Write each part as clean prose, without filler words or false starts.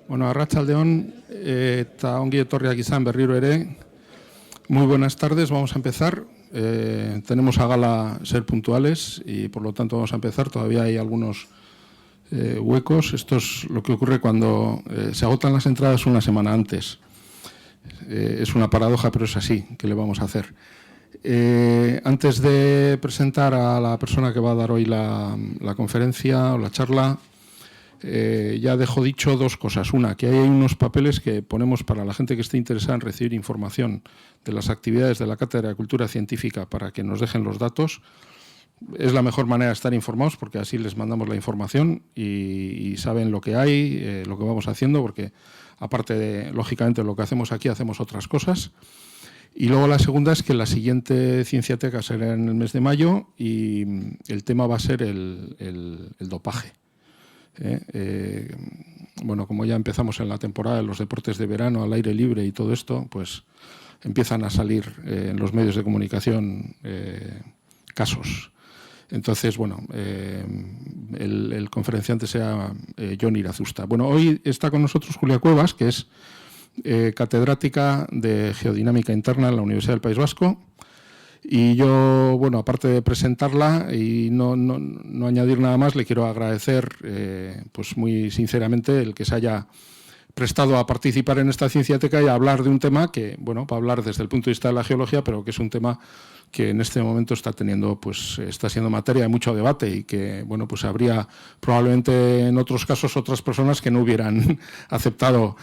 Bueno, arratsaldeon eta ongi etorriak izan berriro ere. Muy buenas tardes, vamos a empezar. Tenemos a gala ser puntuales y por lo tanto vamos a empezar. Todavía hay algunos huecos. Esto es lo que ocurre cuando se agotan las entradas una semana antes. Es una paradoja, pero es así. ¿Qué le vamos a hacer? Antes de presentar a la persona que va a dar hoy la conferencia o la charla, ya dejo dicho dos cosas. Una, que hay unos papeles que ponemos para la gente que esté interesada en recibir información de las actividades de la Cátedra de Cultura Científica para que nos dejen los datos. Es la mejor manera de estar informados porque así les mandamos la información y saben lo que hay, lo que vamos haciendo, porque aparte de, lógicamente, lo que hacemos aquí, hacemos otras cosas. Y luego la segunda es que la siguiente Cienciateca será en el mes de mayo y el tema va a ser el dopaje. Bueno, como ya empezamos en la temporada de los deportes de verano al aire libre y todo esto, pues empiezan a salir en los medios de comunicación casos. Entonces, bueno, el conferenciante sea Jon Irazusta. Bueno, hoy está con nosotros Julia Cuevas, que es catedrática de Geodinámica Interna en la Universidad del País Vasco. Y yo, bueno, aparte de presentarla y no añadir nada más, le quiero agradecer pues muy sinceramente el que se haya prestado a participar en esta Cienciateca y a hablar de un tema que, bueno, para hablar desde el punto de vista de la geología, pero que es un tema que en este momento está siendo materia de mucho debate y que, bueno, pues habría probablemente en otros casos otras personas que no hubieran aceptado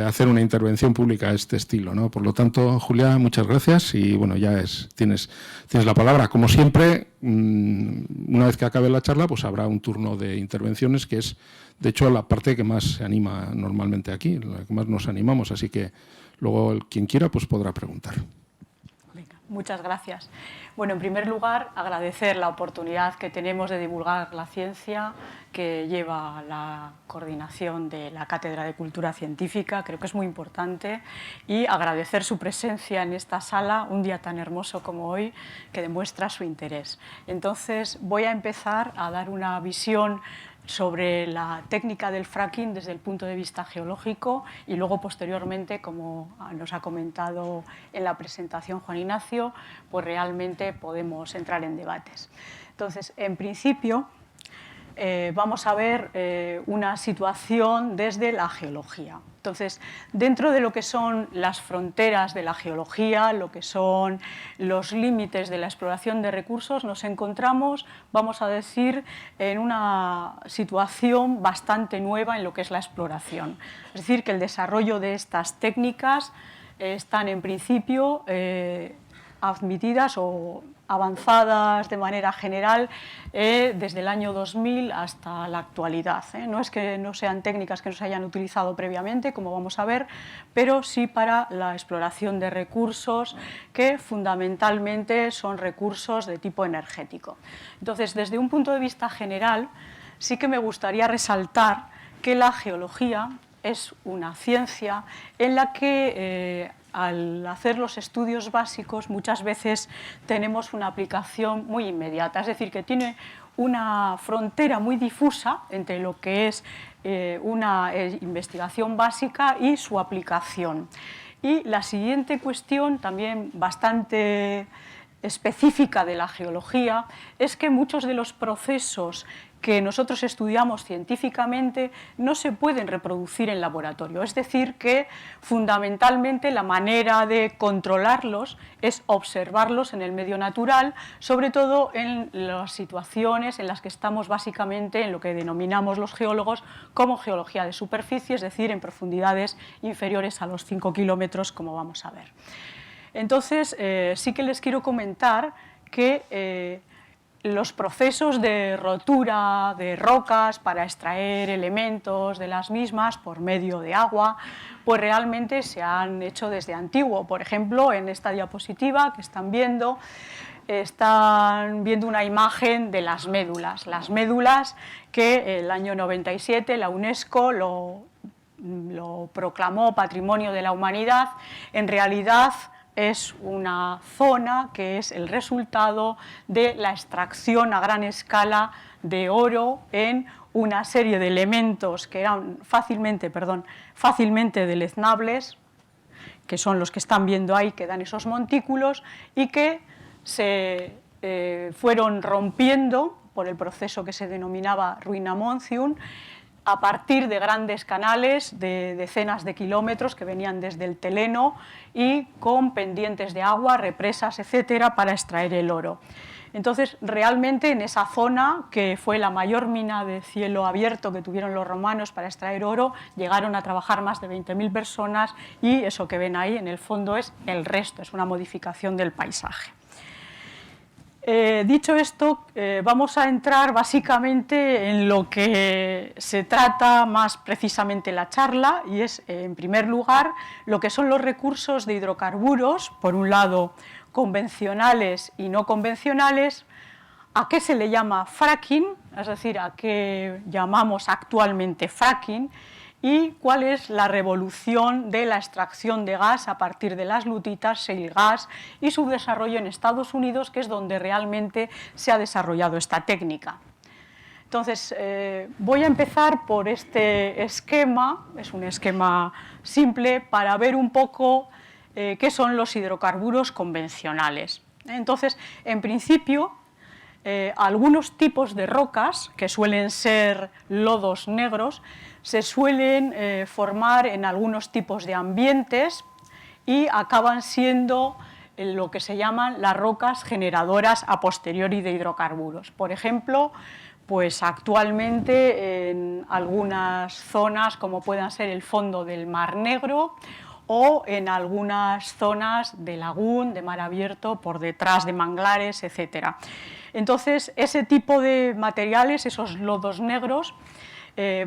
hacer una intervención pública de este estilo, ¿no? Por lo tanto, Julia, muchas gracias y, bueno, ya tienes la palabra. Como siempre, una vez que acabe la charla, pues habrá un turno de intervenciones que es, de hecho, la parte que más se anima normalmente aquí, la que más nos animamos, así que luego quien quiera pues podrá preguntar. Muchas gracias. Bueno, en primer lugar, agradecer la oportunidad que tenemos de divulgar la ciencia que lleva la coordinación de la Cátedra de Cultura Científica, creo que es muy importante, y agradecer su presencia en esta sala, un día tan hermoso como hoy, que demuestra su interés. Entonces, voy a empezar a dar una visión sobre la técnica del fracking desde el punto de vista geológico y luego posteriormente, como nos ha comentado en la presentación Juan Ignacio, pues realmente podemos entrar en debates. Entonces, en principio, vamos a ver una situación desde la geología. Entonces, dentro de lo que son las fronteras de la geología, lo que son los límites de la exploración de recursos, nos encontramos, vamos a decir, en una situación bastante nueva en lo que es la exploración. Es decir, que el desarrollo de estas técnicas están en principio admitidas o avanzadas de manera general desde el año 2000 hasta la actualidad. No es que no sean técnicas que no se hayan utilizado previamente, como vamos a ver, pero sí para la exploración de recursos que fundamentalmente son recursos de tipo energético. Entonces, desde un punto de vista general, sí que me gustaría resaltar que la geología es una ciencia en la que al hacer los estudios básicos muchas veces tenemos una aplicación muy inmediata, es decir, que tiene una frontera muy difusa entre lo que es una investigación básica y su aplicación. Y la siguiente cuestión, también bastante específica de la geología, es que muchos de los procesos que nosotros estudiamos científicamente no se pueden reproducir en laboratorio. Es decir, que fundamentalmente la manera de controlarlos es observarlos en el medio natural, sobre todo en las situaciones en las que estamos básicamente en lo que denominamos los geólogos como geología de superficie, es decir, en profundidades inferiores a los 5 kilómetros, como vamos a ver. Entonces, sí que les quiero comentar que los procesos de rotura de rocas para extraer elementos de las mismas por medio de agua, pues realmente se han hecho desde antiguo. Por ejemplo, en esta diapositiva que están viendo una imagen de las médulas. Las médulas que el año 97 la UNESCO lo proclamó Patrimonio de la Humanidad. En realidad es una zona que es el resultado de la extracción a gran escala de oro en una serie de elementos que eran fácilmente deleznables, que son los que están viendo ahí, que dan esos montículos, y que se fueron rompiendo por el proceso que se denominaba ruina Monzium, a partir de grandes canales de decenas de kilómetros que venían desde el Teleno y con pendientes de agua, represas, etcétera, para extraer el oro. Entonces, realmente en esa zona, que fue la mayor mina de cielo abierto que tuvieron los romanos para extraer oro, llegaron a trabajar más de 20.000 personas, y eso que ven ahí en el fondo es el resto, es una modificación del paisaje. Dicho esto, vamos a entrar básicamente en lo que se trata más precisamente la charla, y es, en primer lugar, lo que son los recursos de hidrocarburos, por un lado convencionales y no convencionales, a qué se le llama fracking, es decir, a qué llamamos actualmente fracking, y cuál es la revolución de la extracción de gas a partir de las lutitas, shale gas, y su desarrollo en Estados Unidos, que es donde realmente se ha desarrollado esta técnica. Entonces, voy a empezar por este esquema, es un esquema simple, para ver un poco qué son los hidrocarburos convencionales. Entonces, en principio, algunos tipos de rocas, que suelen ser lodos negros, se suelen formar en algunos tipos de ambientes y acaban siendo lo que se llaman las rocas generadoras a posteriori de hidrocarburos. Por ejemplo, pues actualmente en algunas zonas, como puedan ser el fondo del Mar Negro, o en algunas zonas de lagún, de mar abierto, por detrás de manglares, etc. Entonces, ese tipo de materiales, esos lodos negros,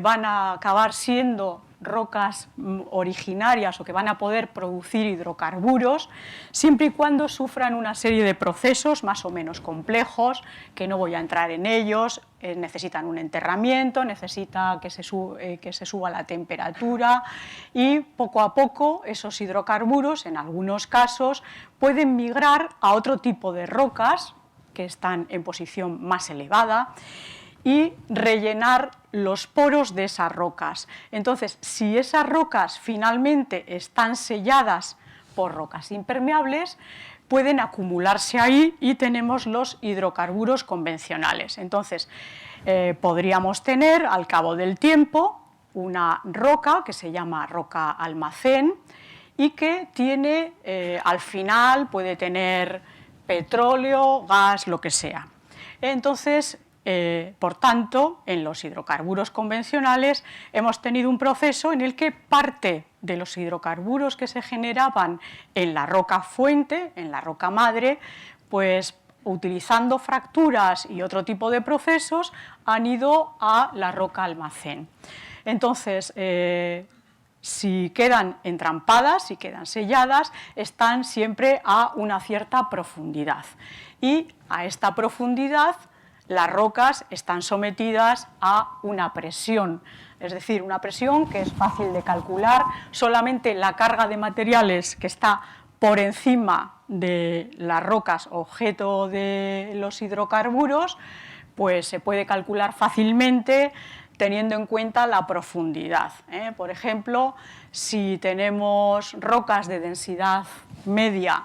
van a acabar siendo rocas originarias o que van a poder producir hidrocarburos, siempre y cuando sufran una serie de procesos más o menos complejos, que no voy a entrar en ellos. Necesitan un enterramiento, necesita que se suba la temperatura, y poco a poco esos hidrocarburos, en algunos casos, pueden migrar a otro tipo de rocas que están en posición más elevada y rellenar los poros de esas rocas. Entonces, si esas rocas finalmente están selladas por rocas impermeables, pueden acumularse ahí y tenemos los hidrocarburos convencionales. Entonces, podríamos tener al cabo del tiempo una roca que se llama roca almacén y que tiene, al final, puede tener petróleo, gas, lo que sea. Entonces, por tanto, en los hidrocarburos convencionales hemos tenido un proceso en el que parte de los hidrocarburos que se generaban en la roca fuente, en la roca madre, pues utilizando fracturas y otro tipo de procesos, han ido a la roca almacén. Entonces, si quedan entrampadas, si quedan selladas, están siempre a una cierta profundidad. Y a esta profundidad las rocas están sometidas a una presión, es decir, una presión que es fácil de calcular. Solamente la carga de materiales que está por encima de las rocas objeto de los hidrocarburos, pues se puede calcular fácilmente teniendo en cuenta la profundidad. Por ejemplo, si tenemos rocas de densidad media,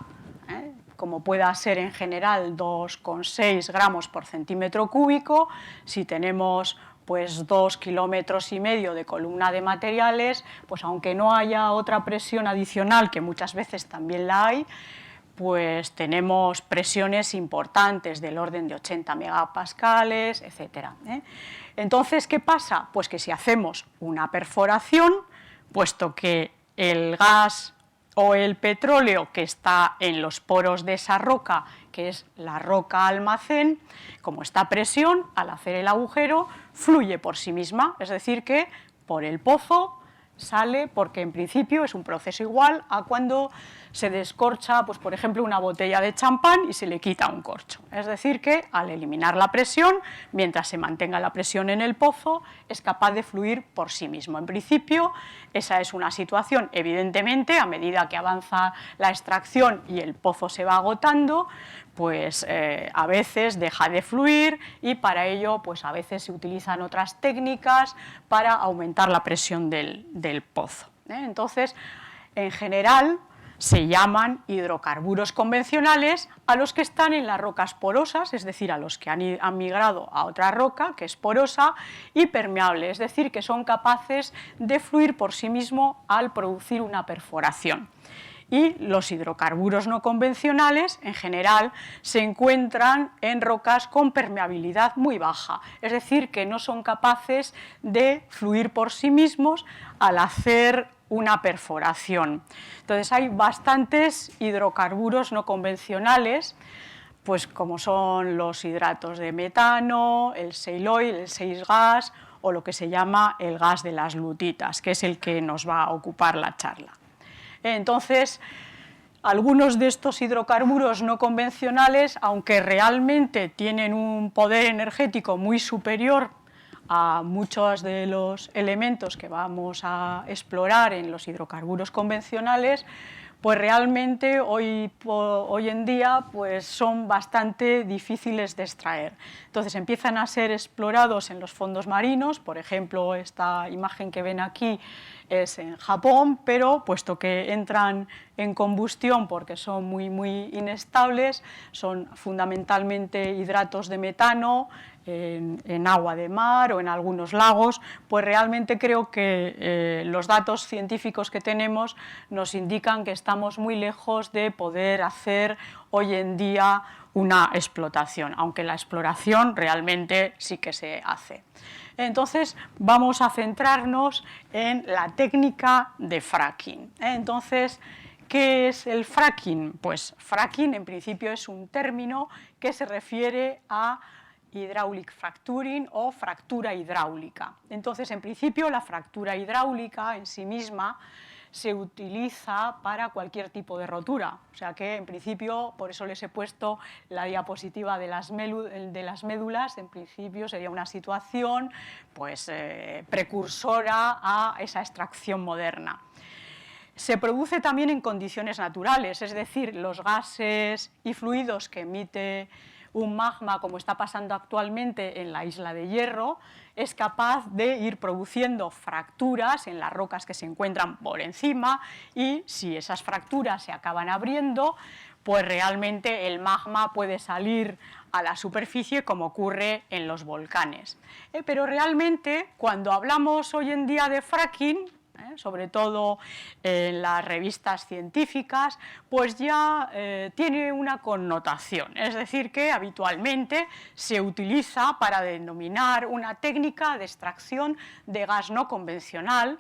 como pueda ser en general 2,6 gramos por centímetro cúbico, si tenemos pues 2,5 kilómetros de columna de materiales, pues aunque no haya otra presión adicional, que muchas veces también la hay, pues tenemos presiones importantes del orden de 80 megapascales, etc. Entonces, ¿qué pasa? Pues que si hacemos una perforación, puesto que el gas o el petróleo que está en los poros de esa roca, que es la roca almacén, como está a presión, al hacer el agujero, fluye por sí misma, es decir, que por el pozo sale, porque en principio es un proceso igual a cuando se descorcha, pues, por ejemplo, una botella de champán y se le quita un corcho. Es decir, que al eliminar la presión, mientras se mantenga la presión en el pozo, es capaz de fluir por sí mismo. En principio, esa es una situación, evidentemente, a medida que avanza la extracción y el pozo se va agotando, pues a veces deja de fluir y para ello pues a veces se utilizan otras técnicas para aumentar la presión del pozo. Entonces, en general, se llaman hidrocarburos convencionales a los que están en las rocas porosas, es decir, a los que han migrado a otra roca que es porosa y permeable, es decir, que son capaces de fluir por sí mismo al producir una perforación. Y los hidrocarburos no convencionales, en general, se encuentran en rocas con permeabilidad muy baja, es decir, que no son capaces de fluir por sí mismos al hacer una perforación. Entonces, hay bastantes hidrocarburos no convencionales, pues como son los hidratos de metano, el shale oil, el shale gas o lo que se llama el gas de las lutitas, que es el que nos va a ocupar la charla. Entonces, algunos de estos hidrocarburos no convencionales, aunque realmente tienen un poder energético muy superior a muchos de los elementos que vamos a explorar en los hidrocarburos convencionales, pues realmente hoy en día pues son bastante difíciles de extraer. Entonces empiezan a ser explorados en los fondos marinos, por ejemplo, esta imagen que ven aquí es en Japón, pero puesto que entran en combustión porque son muy inestables, son fundamentalmente hidratos de metano, en agua de mar o en algunos lagos, pues realmente creo que los datos científicos que tenemos nos indican que estamos muy lejos de poder hacer hoy en día una explotación, aunque la exploración realmente sí que se hace. Entonces vamos a centrarnos en la técnica de fracking. Entonces, ¿qué es el fracking? Pues fracking en principio es un término que se refiere a hydraulic fracturing o fractura hidráulica. Entonces, en principio, la fractura hidráulica en sí misma se utiliza para cualquier tipo de rotura. O sea que, en principio, por eso les he puesto la diapositiva de las médulas, en principio sería una situación pues, precursora a esa extracción moderna. Se produce también en condiciones naturales, es decir, los gases y fluidos que emite un magma, como está pasando actualmente en la isla de Hierro, es capaz de ir produciendo fracturas en las rocas que se encuentran por encima y si esas fracturas se acaban abriendo, pues realmente el magma puede salir a la superficie como ocurre en los volcanes. Pero realmente cuando hablamos hoy en día de fracking, sobre todo en las revistas científicas, pues ya tiene una connotación, es decir, que habitualmente se utiliza para denominar una técnica de extracción de gas no convencional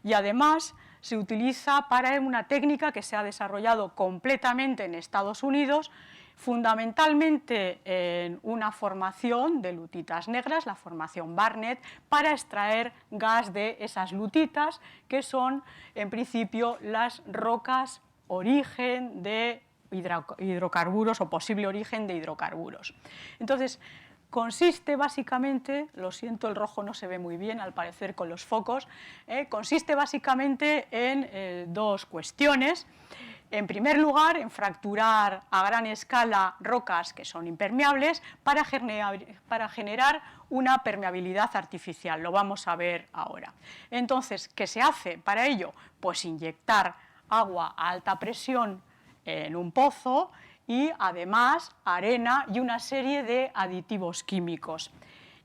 y además se utiliza para una técnica que se ha desarrollado completamente en Estados Unidos, fundamentalmente en una formación de lutitas negras, la formación Barnett, para extraer gas de esas lutitas, que son en principio las rocas origen de hidrocarburos o posible origen de hidrocarburos. Entonces, consiste básicamente, lo siento, el rojo no se ve muy bien al parecer con los focos, consiste básicamente en dos cuestiones. En primer lugar, en fracturar a gran escala rocas que son impermeables para generar una permeabilidad artificial. Lo vamos a ver ahora. Entonces, ¿qué se hace para ello? Pues inyectar agua a alta presión en un pozo y además arena y una serie de aditivos químicos.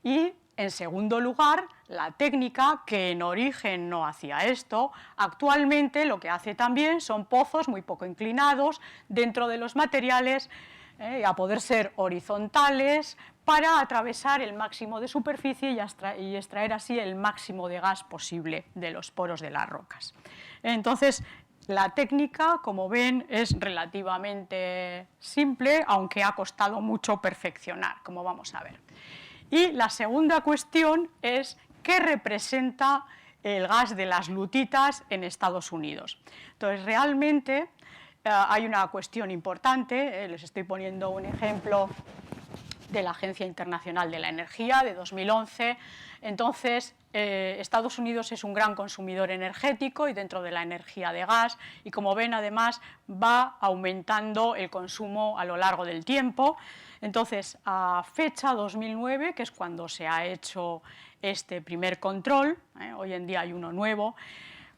Y en segundo lugar, la técnica, que en origen no hacía esto, actualmente lo que hace también son pozos muy poco inclinados dentro de los materiales, a poder ser horizontales, para atravesar el máximo de superficie y extraer así el máximo de gas posible de los poros de las rocas. Entonces, la técnica, como ven, es relativamente simple, aunque ha costado mucho perfeccionar, como vamos a ver. Y la segunda cuestión es qué representa el gas de las lutitas en Estados Unidos. Entonces, realmente hay una cuestión importante, les estoy poniendo un ejemplo de la Agencia Internacional de la Energía de 2011. Entonces, Estados Unidos es un gran consumidor energético y dentro de la energía de gas, y como ven, además, va aumentando el consumo a lo largo del tiempo. Entonces, a fecha 2009, que es cuando se ha hecho este primer control, hoy en día hay uno nuevo,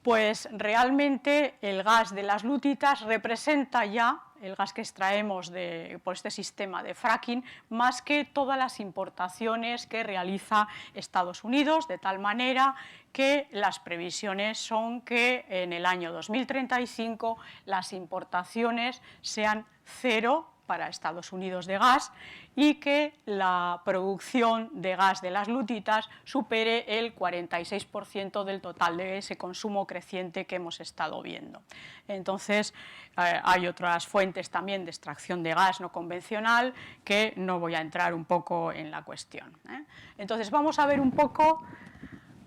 pues realmente el gas de las lutitas representa ya el gas que extraemos por este sistema de fracking, más que todas las importaciones que realiza Estados Unidos, de tal manera que las previsiones son que en el año 2035 las importaciones sean cero para Estados Unidos de gas y que la producción de gas de las lutitas supere el 46% del total de ese consumo creciente que hemos estado viendo. Entonces, hay otras fuentes también de extracción de gas no convencional que no voy a entrar un poco en la cuestión. Entonces, vamos a ver un poco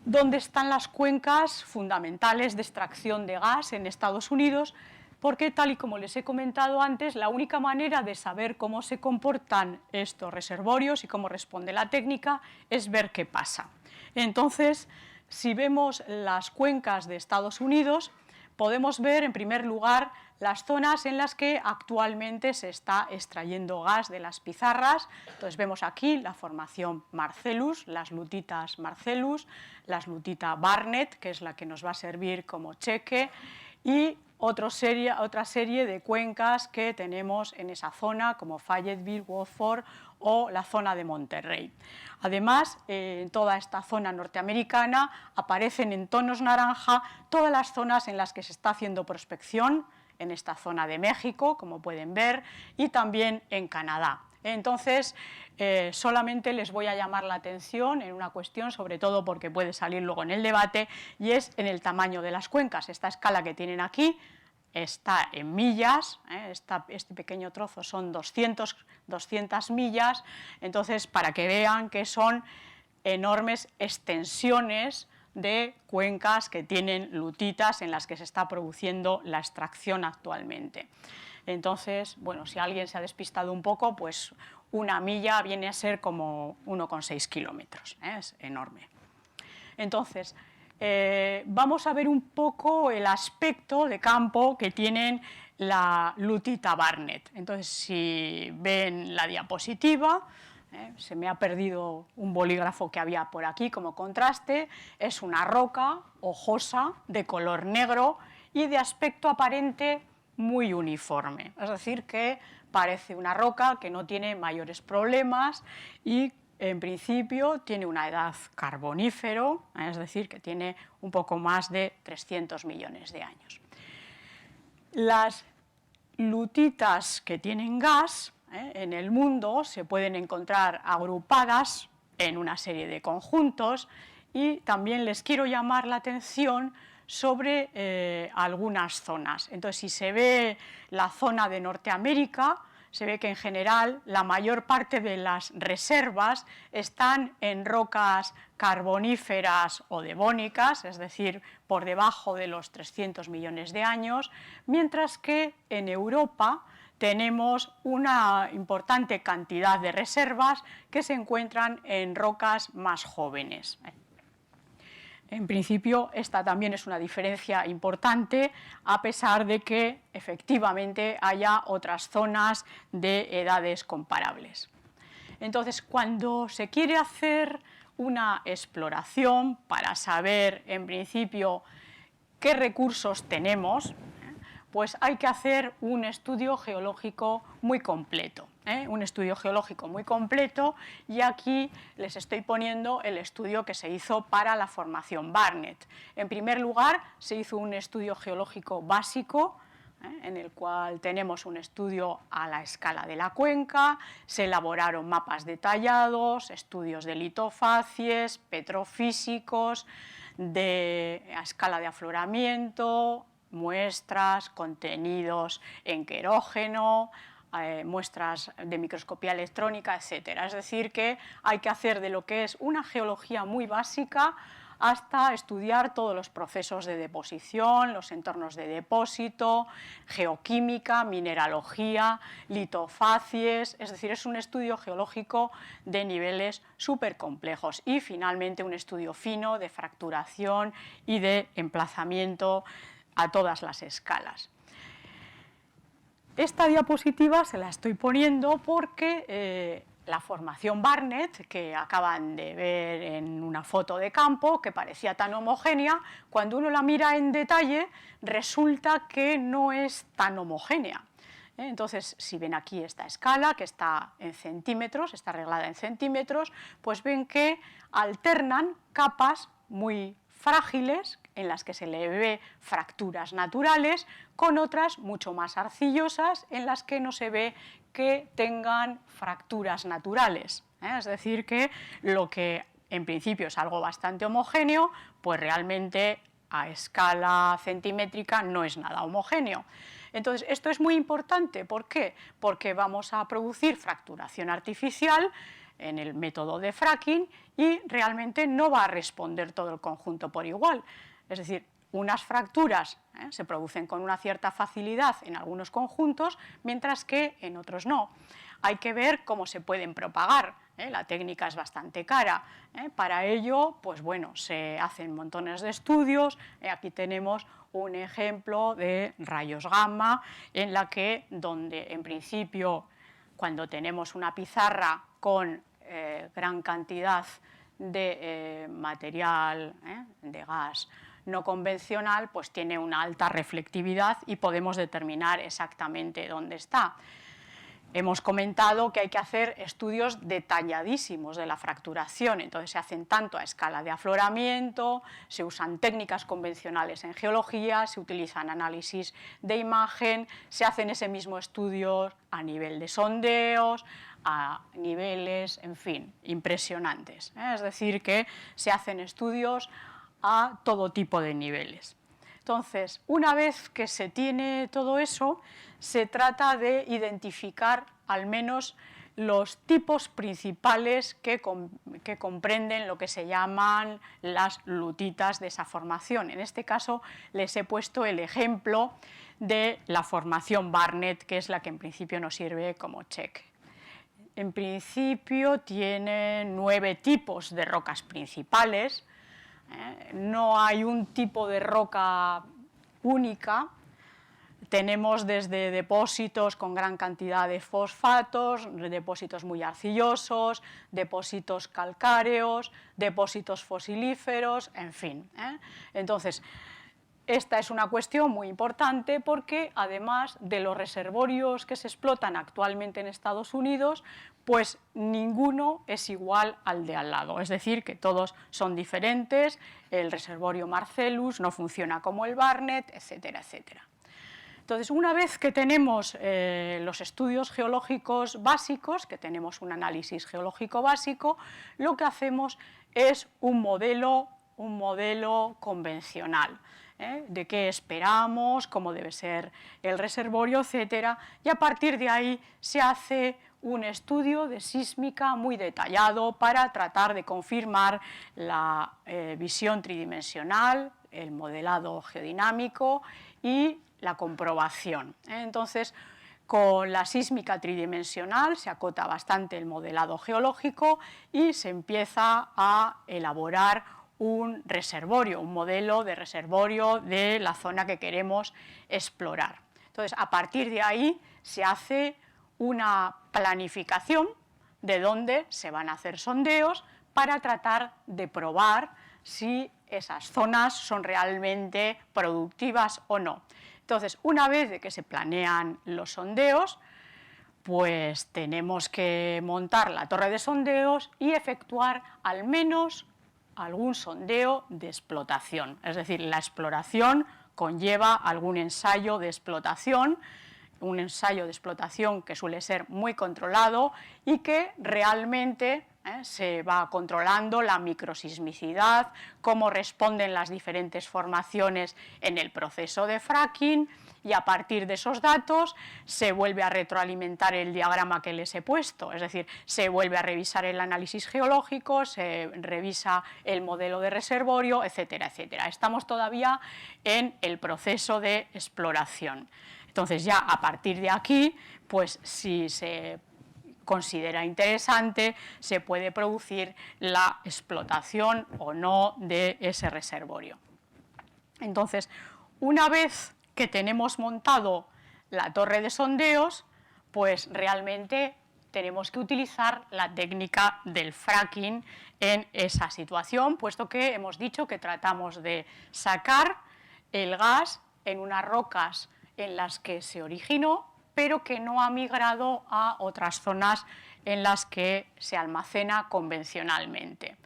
dónde están las cuencas fundamentales de extracción de gas en Estados Unidos, porque, tal y como les he comentado antes, la única manera de saber cómo se comportan estos reservorios y cómo responde la técnica es ver qué pasa. Entonces, si vemos las cuencas de Estados Unidos, podemos ver, en primer lugar, las zonas en las que actualmente se está extrayendo gas de las pizarras. Entonces, vemos aquí la formación Marcellus, las lutitas Marcellus, las lutitas Barnett, que es la que nos va a servir como cheque, y otra serie de cuencas que tenemos en esa zona, como Fayetteville, Woodford o la zona de Monterrey. Además, en toda esta zona norteamericana aparecen en tonos naranja todas las zonas en las que se está haciendo prospección, en esta zona de México, como pueden ver, y también en Canadá. Entonces, solamente les voy a llamar la atención en una cuestión, sobre todo porque puede salir luego en el debate, y es en el tamaño de las cuencas. Esta escala que tienen aquí está en millas, este pequeño trozo son 200 millas, entonces para que vean que son enormes extensiones de cuencas que tienen lutitas en las que se está produciendo la extracción actualmente. Entonces, bueno, si alguien se ha despistado un poco, pues una milla viene a ser como 1,6 kilómetros, es enorme. Entonces, vamos a ver un poco el aspecto de campo que tienen la lutita Barnett. Entonces, si ven la diapositiva, se me ha perdido un bolígrafo que había por aquí como contraste, es una roca hojosa de color negro y de aspecto aparente muy uniforme, es decir, que parece una roca que no tiene mayores problemas y en principio tiene una edad carbonífero, es decir, que tiene un poco más de 300 millones de años. Las lutitas que tienen gas en el mundo se pueden encontrar agrupadas en una serie de conjuntos y también les quiero llamar la atención sobre algunas zonas. Entonces, si se ve la zona de Norteamérica, se ve que en general la mayor parte de las reservas están en rocas carboníferas o devónicas, es decir, por debajo de los 300 millones de años, mientras que en Europa tenemos una importante cantidad de reservas que se encuentran en rocas más jóvenes. En principio, esta también es una diferencia importante, a pesar de que efectivamente haya otras zonas de edades comparables. Entonces, cuando se quiere hacer una exploración para saber, en principio, qué recursos tenemos, pues hay que hacer un estudio geológico muy completo. Un estudio geológico muy completo, y aquí les estoy poniendo el estudio que se hizo para la formación Barnett. En primer lugar, se hizo un estudio geológico básico, en el cual tenemos un estudio a la escala de la cuenca, se elaboraron mapas detallados, estudios de litofacies, petrofísicos, a escala de afloramiento, muestras, contenidos en querógeno, muestras de microscopía electrónica, etc. Es decir, que hay que hacer de lo que es una geología muy básica hasta estudiar todos los procesos de deposición, los entornos de depósito, geoquímica, mineralogía, litofacies, es decir, es un estudio geológico de niveles súper complejos y finalmente un estudio fino de fracturación y de emplazamiento a todas las escalas. Esta diapositiva se la estoy poniendo porque la formación Barnett, que acaban de ver en una foto de campo, que parecía tan homogénea, cuando uno la mira en detalle, resulta que no es tan homogénea. Entonces, si ven aquí esta escala, que está en centímetros, está arreglada en centímetros, pues ven que alternan capas muy frágiles, en las que se le ve fracturas naturales, con otras mucho más arcillosas, en las que no se ve que tengan fracturas naturales. Es decir, que lo que en principio es algo bastante homogéneo, pues realmente a escala centimétrica no es nada homogéneo. Entonces, esto es muy importante. ¿Por qué? Porque vamos a producir fracturación artificial en el método de fracking y realmente no va a responder todo el conjunto por igual. Es decir, unas fracturas se producen con una cierta facilidad en algunos conjuntos, mientras que en otros no. Hay que ver cómo se pueden propagar. La técnica es bastante cara. Para ello, pues bueno, se hacen montones de estudios. Aquí tenemos un ejemplo de rayos gamma, en la que, donde en principio, cuando tenemos una pizarra con gran cantidad de material, de gas no convencional, pues tiene una alta reflectividad y podemos determinar exactamente dónde está. Hemos comentado que hay que hacer estudios detalladísimos de la fracturación, entonces se hacen tanto a escala de afloramiento, se usan técnicas convencionales en geología, se utilizan análisis de imagen, se hacen ese mismo estudio a nivel de sondeos, a niveles, en fin, impresionantes. Es decir, que se hacen estudios a todo tipo de niveles. Entonces, una vez que se tiene todo eso, se trata de identificar al menos los tipos principales que comprenden lo que se llaman las lutitas de esa formación. En este caso les he puesto el ejemplo de la formación Barnett, que es la que en principio nos sirve como cheque. En principio tiene 9 tipos de rocas principales. No hay un tipo de roca única. Tenemos desde depósitos con gran cantidad de fosfatos, depósitos muy arcillosos, depósitos calcáreos, depósitos fosilíferos, en fin. Entonces, esta es una cuestión muy importante porque, además de los reservorios que se explotan actualmente en Estados Unidos, pues ninguno es igual al de al lado, es decir, que todos son diferentes, el reservorio Marcellus no funciona como el Barnett, etcétera, etcétera. Entonces, una vez que tenemos los estudios geológicos básicos, que tenemos un análisis geológico básico, lo que hacemos es un modelo convencional, de qué esperamos, cómo debe ser el reservorio, etcétera, y a partir de ahí se hace un estudio de sísmica muy detallado para tratar de confirmar la visión tridimensional, el modelado geodinámico y la comprobación. Entonces, con la sísmica tridimensional se acota bastante el modelado geológico y se empieza a elaborar un reservorio, un modelo de reservorio de la zona que queremos explorar. Entonces, a partir de ahí se hace una planificación de dónde se van a hacer sondeos para tratar de probar si esas zonas son realmente productivas o no. Entonces, una vez de que se planean los sondeos, pues tenemos que montar la torre de sondeos y efectuar al menos algún sondeo de explotación. Es decir, la exploración conlleva algún ensayo de explotación, un ensayo de explotación que suele ser muy controlado y que realmente se va controlando la microsismicidad, cómo responden las diferentes formaciones en el proceso de fracking y a partir de esos datos se vuelve a retroalimentar el diagrama que les he puesto, es decir, se vuelve a revisar el análisis geológico, se revisa el modelo de reservorio, etcétera, etcétera. Estamos todavía en el proceso de exploración. Entonces ya a partir de aquí, pues si se considera interesante, se puede producir la explotación o no de ese reservorio. Entonces, una vez que tenemos montado la torre de sondeos, pues realmente tenemos que utilizar la técnica del fracking en esa situación, puesto que hemos dicho que tratamos de sacar el gas en unas rocas en las que se originó, pero que no ha migrado a otras zonas en las que se almacena convencionalmente.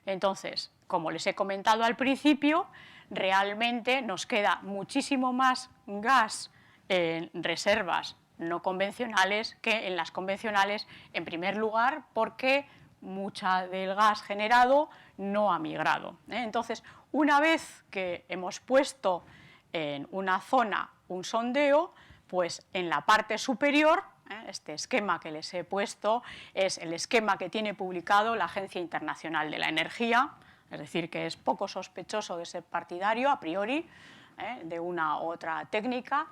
Entonces, como les he comentado al principio, realmente nos queda muchísimo más gas en reservas no convencionales que en las convencionales, en primer lugar, porque mucha del gas generado no ha migrado. Entonces, una vez que hemos puesto en una zona un sondeo, pues en la parte superior, este esquema que les he puesto es el esquema que tiene publicado la Agencia Internacional de la Energía, es decir, que es poco sospechoso de ser partidario a priori de una u otra técnica.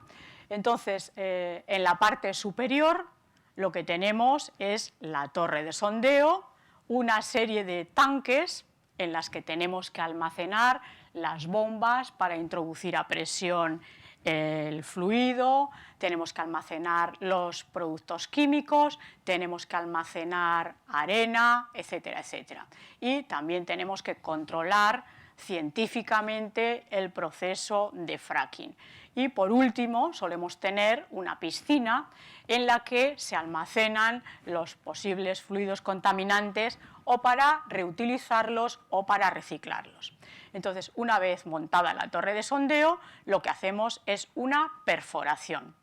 Entonces, en la parte superior lo que tenemos es la torre de sondeo, una serie de tanques en las que tenemos que almacenar las bombas para introducir a presión el fluido, tenemos que almacenar los productos químicos, tenemos que almacenar arena, etcétera, etcétera. Y también tenemos que controlar científicamente el proceso de fracking. Y por último, solemos tener una piscina en la que se almacenan los posibles fluidos contaminantes o para reutilizarlos o para reciclarlos. Entonces, una vez montada la torre de sondeo, lo que hacemos es una perforación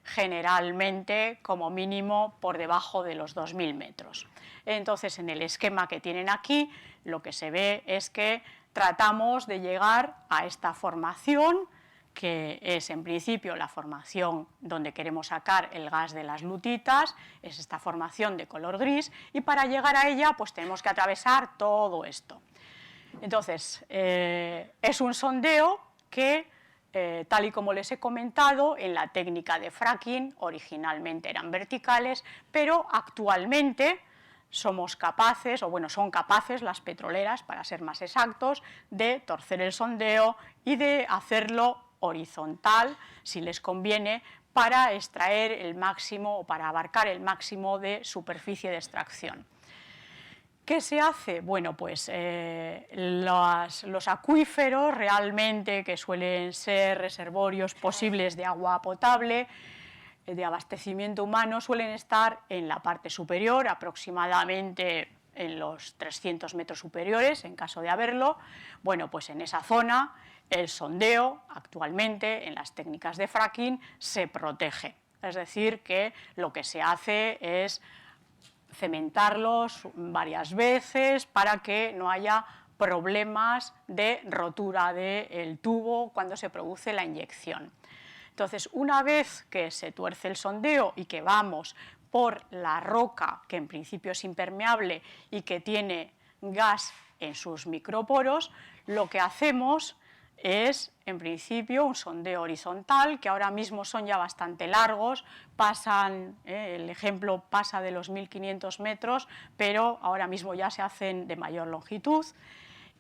generalmente como mínimo por debajo de los 2000 metros. Entonces, en el esquema que tienen aquí, lo que se ve es que tratamos de llegar a esta formación, que es en principio la formación donde queremos sacar el gas de las lutitas, es esta formación de color gris, y para llegar a ella pues tenemos que atravesar todo esto. Entonces, es un sondeo que, tal y como les he comentado, en la técnica de fracking originalmente eran verticales, pero actualmente somos capaces, o bueno, son capaces las petroleras, para ser más exactos, de torcer el sondeo y de hacerlo horizontal, si les conviene, para extraer el máximo o para abarcar el máximo de superficie de extracción. ¿Qué se hace? Bueno, pues los acuíferos realmente, que suelen ser reservorios posibles de agua potable, de abastecimiento humano, suelen estar en la parte superior, aproximadamente en los 300 metros superiores, en caso de haberlo. Bueno, pues en esa zona el sondeo actualmente en las técnicas de fracking se protege, es decir, que lo que se hace es cementarlos varias veces para que no haya problemas de rotura del tubo cuando se produce la inyección. Entonces, una vez que se tuerce el sondeo y que vamos por la roca, que en principio es impermeable y que tiene gas en sus microporos, lo que hacemos es, en principio, un sondeo horizontal, que ahora mismo son ya bastante largos, el ejemplo pasa de los 1500 metros, pero ahora mismo ya se hacen de mayor longitud,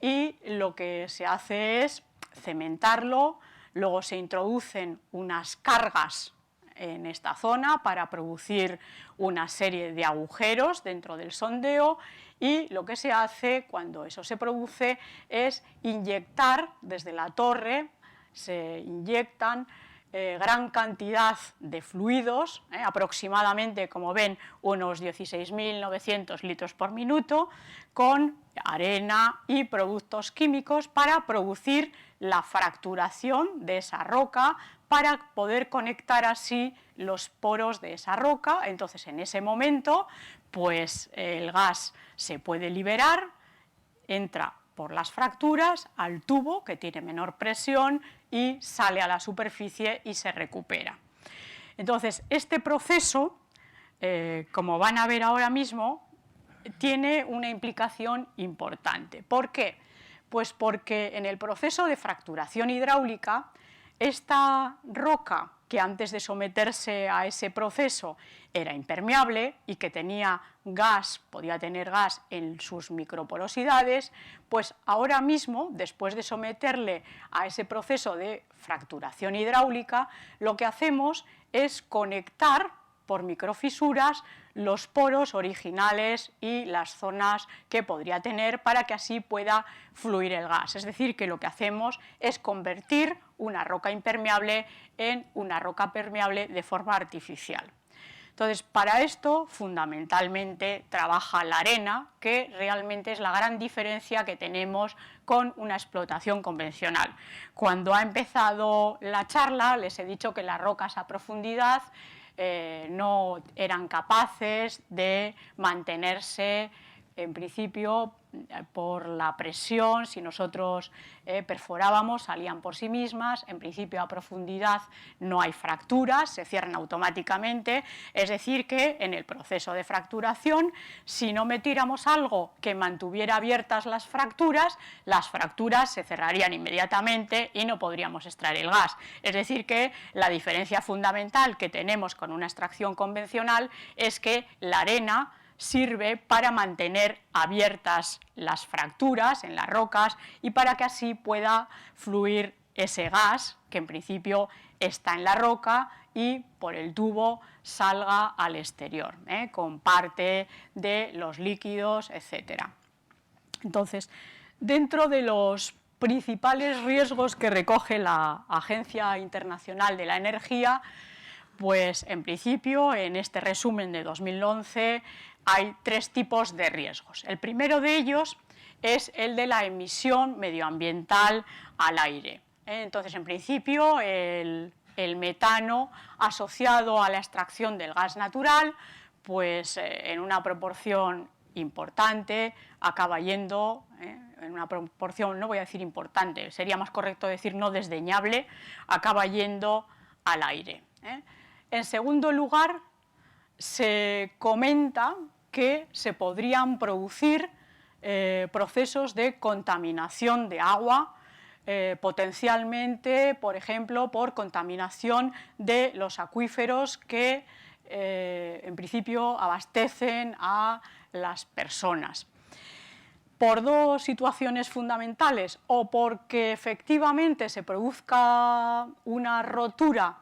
y lo que se hace es cementarlo. Luego se introducen unas cargas en esta zona para producir una serie de agujeros dentro del sondeo, y lo que se hace cuando eso se produce es inyectar desde la torre, se inyectan gran cantidad de fluidos, aproximadamente, como ven, unos 16.900 litros por minuto, con arena y productos químicos para producir la fracturación de esa roca, para poder conectar así los poros de esa roca. Entonces, en ese momento, pues el gas se puede liberar, entra por las fracturas al tubo, que tiene menor presión, y sale a la superficie y se recupera. Entonces, este proceso, como van a ver ahora mismo, tiene una implicación importante. ¿Por qué? Pues porque en el proceso de fracturación hidráulica, esta roca que antes de someterse a ese proceso era impermeable y que tenía gas, podía tener gas en sus microporosidades, pues ahora mismo, después de someterle a ese proceso de fracturación hidráulica, lo que hacemos es conectar por microfisuras los poros originales y las zonas que podría tener para que así pueda fluir el gas. Es decir, que lo que hacemos es convertir una roca impermeable en una roca permeable de forma artificial. Entonces, para esto, fundamentalmente, trabaja la arena, que realmente es la gran diferencia que tenemos con una explotación convencional. Cuando ha empezado la charla, les he dicho que las rocas a profundidad no eran capaces de mantenerse, en principio, por la presión. Si nosotros perforábamos, salían por sí mismas. En principio, a profundidad no hay fracturas, se cierran automáticamente. Es decir, que en el proceso de fracturación, si no metiéramos algo que mantuviera abiertas las fracturas se cerrarían inmediatamente y no podríamos extraer el gas. Es decir, que la diferencia fundamental que tenemos con una extracción convencional es que la arena sirve para mantener abiertas las fracturas en las rocas y para que así pueda fluir ese gas que en principio está en la roca y por el tubo salga al exterior, con parte de los líquidos, etc. Entonces, dentro de los principales riesgos que recoge la Agencia Internacional de la Energía, pues en principio, en este resumen de 2011, hay 3 tipos de riesgos. El primero de ellos es el de la emisión medioambiental al aire. Entonces, en principio, el metano asociado a la extracción del gas natural, pues en una proporción importante, acaba yendo, en una proporción, no voy a decir importante, sería más correcto decir no desdeñable, acaba yendo al aire. En segundo lugar, se comenta que se podrían producir procesos de contaminación de agua, potencialmente, por ejemplo, por contaminación de los acuíferos que en principio abastecen a las personas. Por 2 situaciones fundamentales, o porque efectivamente se produzca una rotura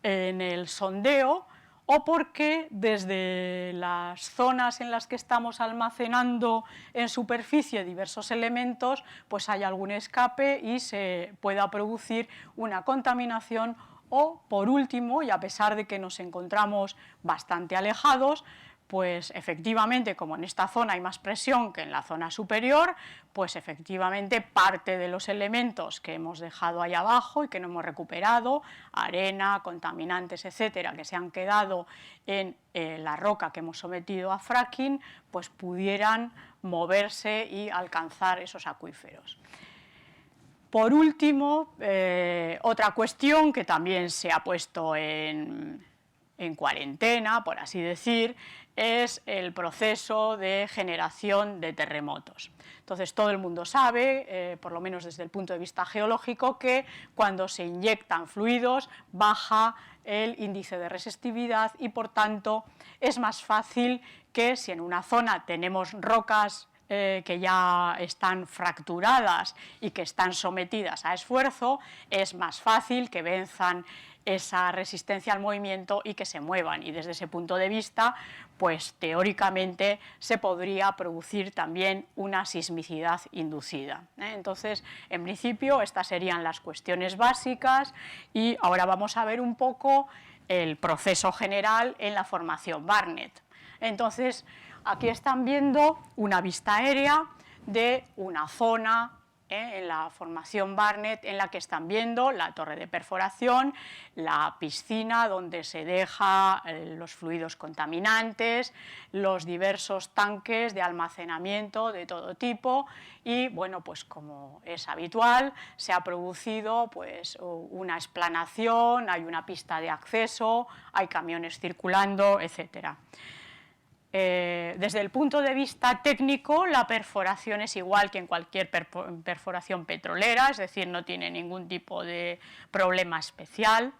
en el sondeo, o porque desde las zonas en las que estamos almacenando en superficie diversos elementos, pues hay algún escape y se pueda producir una contaminación, o por último, y a pesar de que nos encontramos bastante alejados, pues efectivamente, como en esta zona hay más presión que en la zona superior, pues efectivamente parte de los elementos que hemos dejado ahí abajo y que no hemos recuperado, arena, contaminantes, etcétera, que se han quedado en la roca que hemos sometido a fracking, pues pudieran moverse y alcanzar esos acuíferos. Por último, otra cuestión que también se ha puesto en cuarentena, por así decir, es el proceso de generación de terremotos. Entonces, todo el mundo sabe, por lo menos desde el punto de vista geológico, que cuando se inyectan fluidos baja el índice de resistividad y, por tanto, es más fácil que si en una zona tenemos rocas que ya están fracturadas y que están sometidas a esfuerzo, es más fácil que venzan esa resistencia al movimiento y que se muevan, y desde ese punto de vista, pues teóricamente se podría producir también una sismicidad inducida. Entonces, en principio, estas serían las cuestiones básicas, y ahora vamos a ver un poco el proceso general en la formación Barnett. Entonces, aquí están viendo una vista aérea de una zona en la formación Barnett, en la que están viendo la torre de perforación, la piscina donde se deja los fluidos contaminantes, los diversos tanques de almacenamiento de todo tipo y, bueno, pues como es habitual, se ha producido pues una explanación, hay una pista de acceso, hay camiones circulando, etcétera. Desde el punto de vista técnico, la perforación es igual que en cualquier perforación petrolera, es decir, no tiene ningún tipo de problema especial.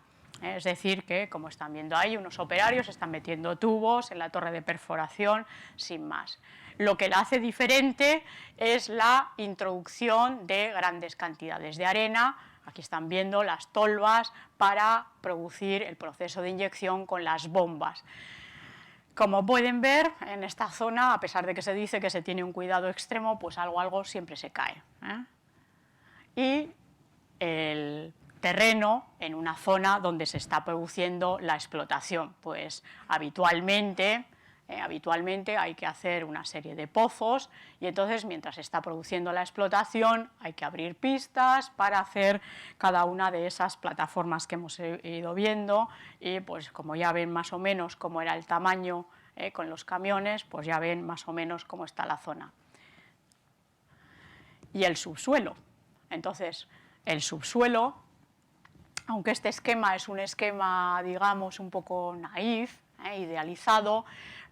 Es decir, que, como están viendo ahí, unos operarios están metiendo tubos en la torre de perforación sin más. Lo que la hace diferente es la introducción de grandes cantidades de arena. Aquí están viendo las tolvas para producir el proceso de inyección con las bombas. Como pueden ver, en esta zona, a pesar de que se dice que se tiene un cuidado extremo, pues algo siempre se cae. Y el terreno en una zona donde se está produciendo la explotación, pues habitualmente hay que hacer una serie de pozos y entonces mientras se está produciendo la explotación hay que abrir pistas para hacer cada una de esas plataformas que hemos ido viendo y pues como ya ven más o menos cómo era el tamaño con los camiones, pues ya ven más o menos cómo está la zona. Y el subsuelo. Entonces, el subsuelo, aunque este esquema es un esquema, digamos, un poco naif, idealizado,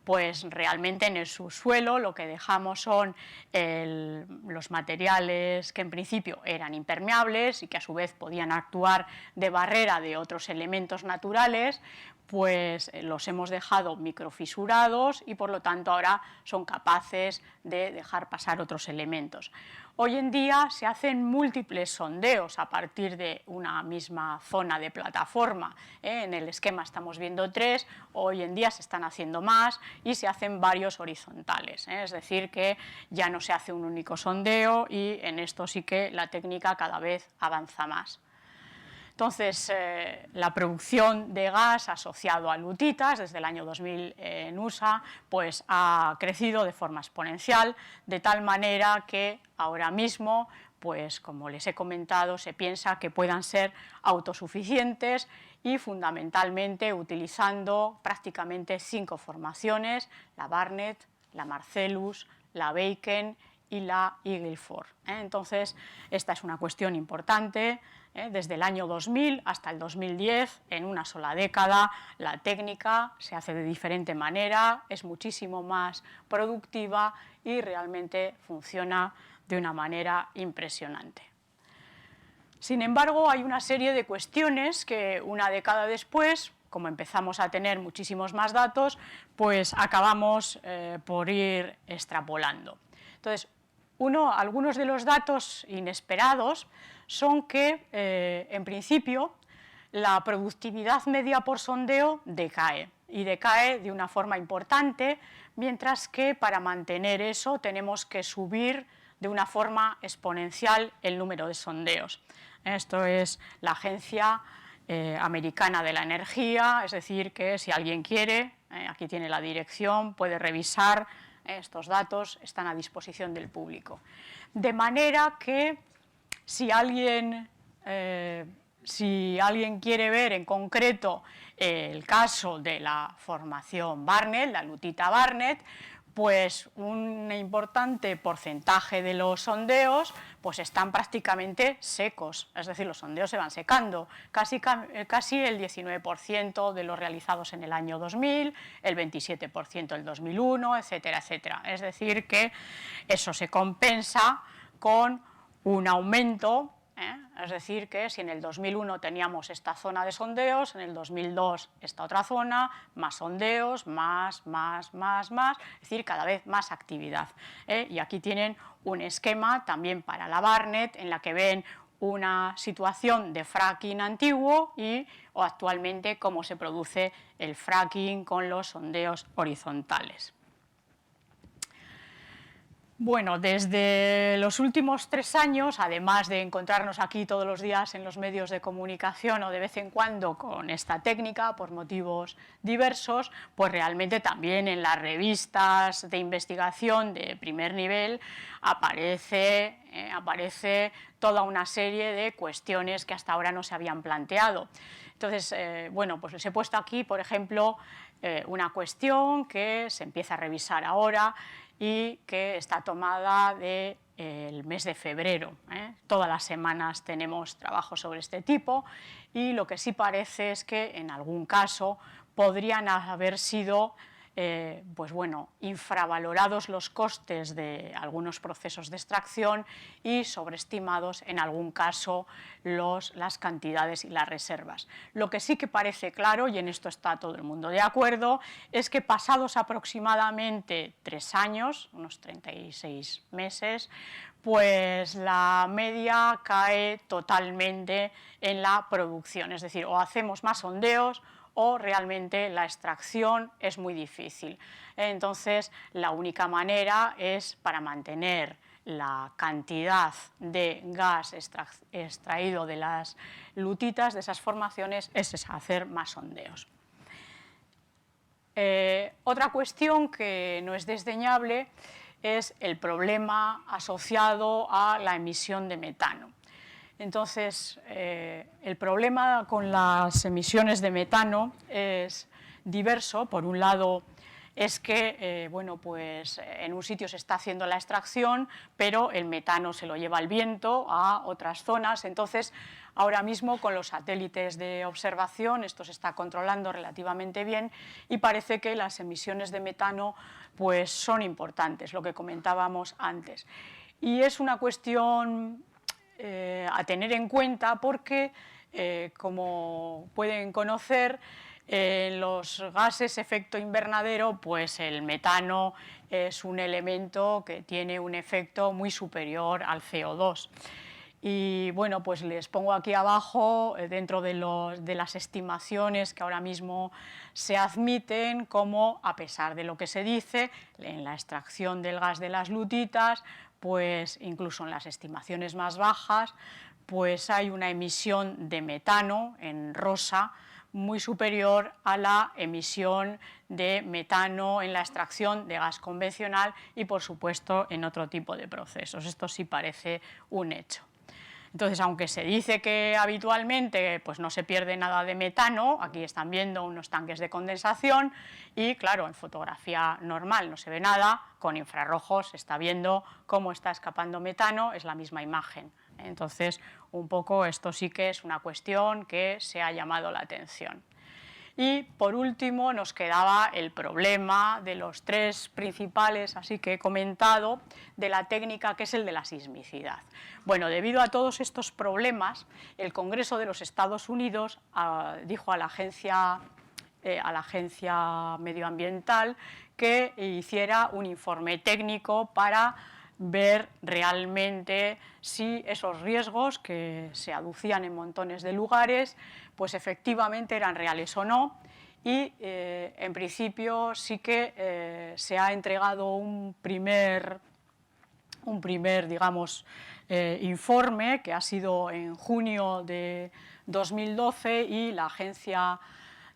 pues realmente en el subsuelo lo que dejamos son los materiales que en principio eran impermeables y que a su vez podían actuar de barrera de otros elementos naturales, pues los hemos dejado microfisurados y por lo tanto ahora son capaces de dejar pasar otros elementos. Hoy en día se hacen múltiples sondeos a partir de una misma zona de plataforma. En el esquema estamos viendo 3, hoy en día se están haciendo más y se hacen varios horizontales. Es decir, que ya no se hace un único sondeo y en esto sí que la técnica cada vez avanza más. Entonces, la producción de gas asociado a lutitas desde el año 2000 en USA pues, ha crecido de forma exponencial, de tal manera que ahora mismo, pues, como les he comentado, se piensa que puedan ser autosuficientes y fundamentalmente utilizando prácticamente 5 formaciones, la Barnett, la Marcellus, la Bacon y la Eagle Ford. Entonces, esta es una cuestión importante. Desde el año 2000 hasta el 2010, en una sola década, la técnica se hace de diferente manera, es muchísimo más productiva y realmente funciona de una manera impresionante. Sin embargo, hay una serie de cuestiones que una década después, como empezamos a tener muchísimos más datos, pues acabamos por ir extrapolando. Entonces, algunos de los datos inesperados son que, en principio, la productividad media por sondeo decae, y decae de una forma importante, mientras que para mantener eso tenemos que subir de una forma exponencial el número de sondeos. Esto es la Agencia Americana de la Energía, es decir, que si alguien quiere, aquí tiene la dirección, puede revisar. Estos datos están a disposición del público. De manera que si alguien quiere ver en concreto el caso de la formación Barnett, la lutita Barnett, pues un importante porcentaje de los sondeos pues están prácticamente secos, es decir, los sondeos se van secando, casi el 19% de los realizados en el año 2000, el 27% el 2001, etcétera, etcétera. Es decir, que eso se compensa con un aumento. Es decir, que si en el 2001 teníamos esta zona de sondeos, en el 2002 esta otra zona, más sondeos, más, es decir, cada vez más actividad. Y aquí tienen un esquema también para la Barnett, en la que ven una situación de fracking antiguo o actualmente cómo se produce el fracking con los sondeos horizontales. Bueno, desde los últimos 3 años, además de encontrarnos aquí todos los días en los medios de comunicación o de vez en cuando con esta técnica por motivos diversos, pues realmente también en las revistas de investigación de primer nivel aparece toda una serie de cuestiones que hasta ahora no se habían planteado. Entonces, bueno, pues les he puesto aquí, por ejemplo, una cuestión que se empieza a revisar ahora y que está tomada del mes de febrero. Todas las semanas tenemos trabajos sobre este tipo y lo que sí parece es que en algún caso podrían haber sido pues bueno, infravalorados los costes de algunos procesos de extracción y sobreestimados en algún caso las cantidades y las reservas. Lo que sí que parece claro, y en esto está todo el mundo de acuerdo, es que pasados aproximadamente 3 años, unos 36 meses, pues la media cae totalmente en la producción, es decir, o hacemos más sondeos o realmente la extracción es muy difícil. Entonces, la única manera es, para mantener la cantidad de gas extraído de las lutitas, de esas formaciones, es hacer más sondeos. Otra cuestión que no es desdeñable es el problema asociado a la emisión de metano. Entonces, el problema con las emisiones de metano es diverso. Por un lado, es que bueno, pues en un sitio se está haciendo la extracción, pero el metano se lo lleva el viento a otras zonas. Entonces, ahora mismo con los satélites de observación esto se está controlando relativamente bien y parece que las emisiones de metano pues son importantes, lo que comentábamos antes. Y es una cuestión a tener en cuenta porque, como pueden conocer, los gases efecto invernadero, pues el metano es un elemento que tiene un efecto muy superior al CO2. Y bueno, pues les pongo aquí abajo, dentro de las estimaciones que ahora mismo se admiten, como a pesar de lo que se dice en la extracción del gas de las lutitas, pues incluso en las estimaciones más bajas, pues hay una emisión de metano en rosa muy superior a la emisión de metano en la extracción de gas convencional y, por supuesto, en otro tipo de procesos. Esto sí parece un hecho. Entonces, aunque se dice que habitualmente pues, no se pierde nada de metano, aquí están viendo unos tanques de condensación y, claro, en fotografía normal no se ve nada, con infrarrojos se está viendo cómo está escapando metano, es la misma imagen. Entonces, un poco esto sí que es una cuestión que se ha llamado la atención. Y por último nos quedaba el problema de los 3 principales, así que he comentado, de la técnica, que es el de la sismicidad. Bueno, debido a todos estos problemas, el Congreso de los Estados Unidos dijo a la agencia medioambiental que hiciera un informe técnico para ver realmente si esos riesgos que se aducían en montones de lugares pues efectivamente eran reales o no, y en principio sí que se ha entregado un primer digamos, informe que ha sido en junio de 2012 y la agencia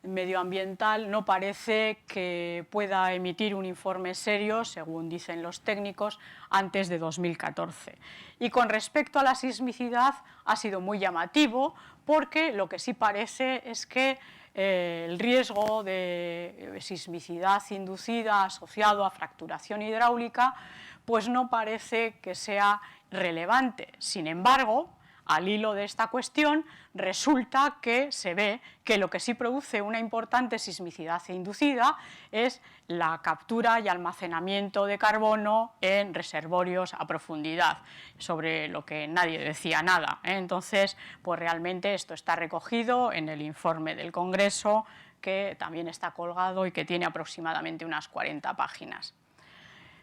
medioambiental no parece que pueda emitir un informe serio, según dicen los técnicos, antes de 2014. Y con respecto a la sismicidad ha sido muy llamativo porque lo que sí parece es que el riesgo de sismicidad inducida asociado a fracturación hidráulica pues no parece que sea relevante. Sin embargo, al hilo de esta cuestión, resulta que se ve que lo que sí produce una importante sismicidad inducida es la captura y almacenamiento de carbono en reservorios a profundidad, sobre lo que nadie decía nada. Entonces, pues realmente esto está recogido en el informe del Congreso, que también está colgado y que tiene aproximadamente unas 40 páginas.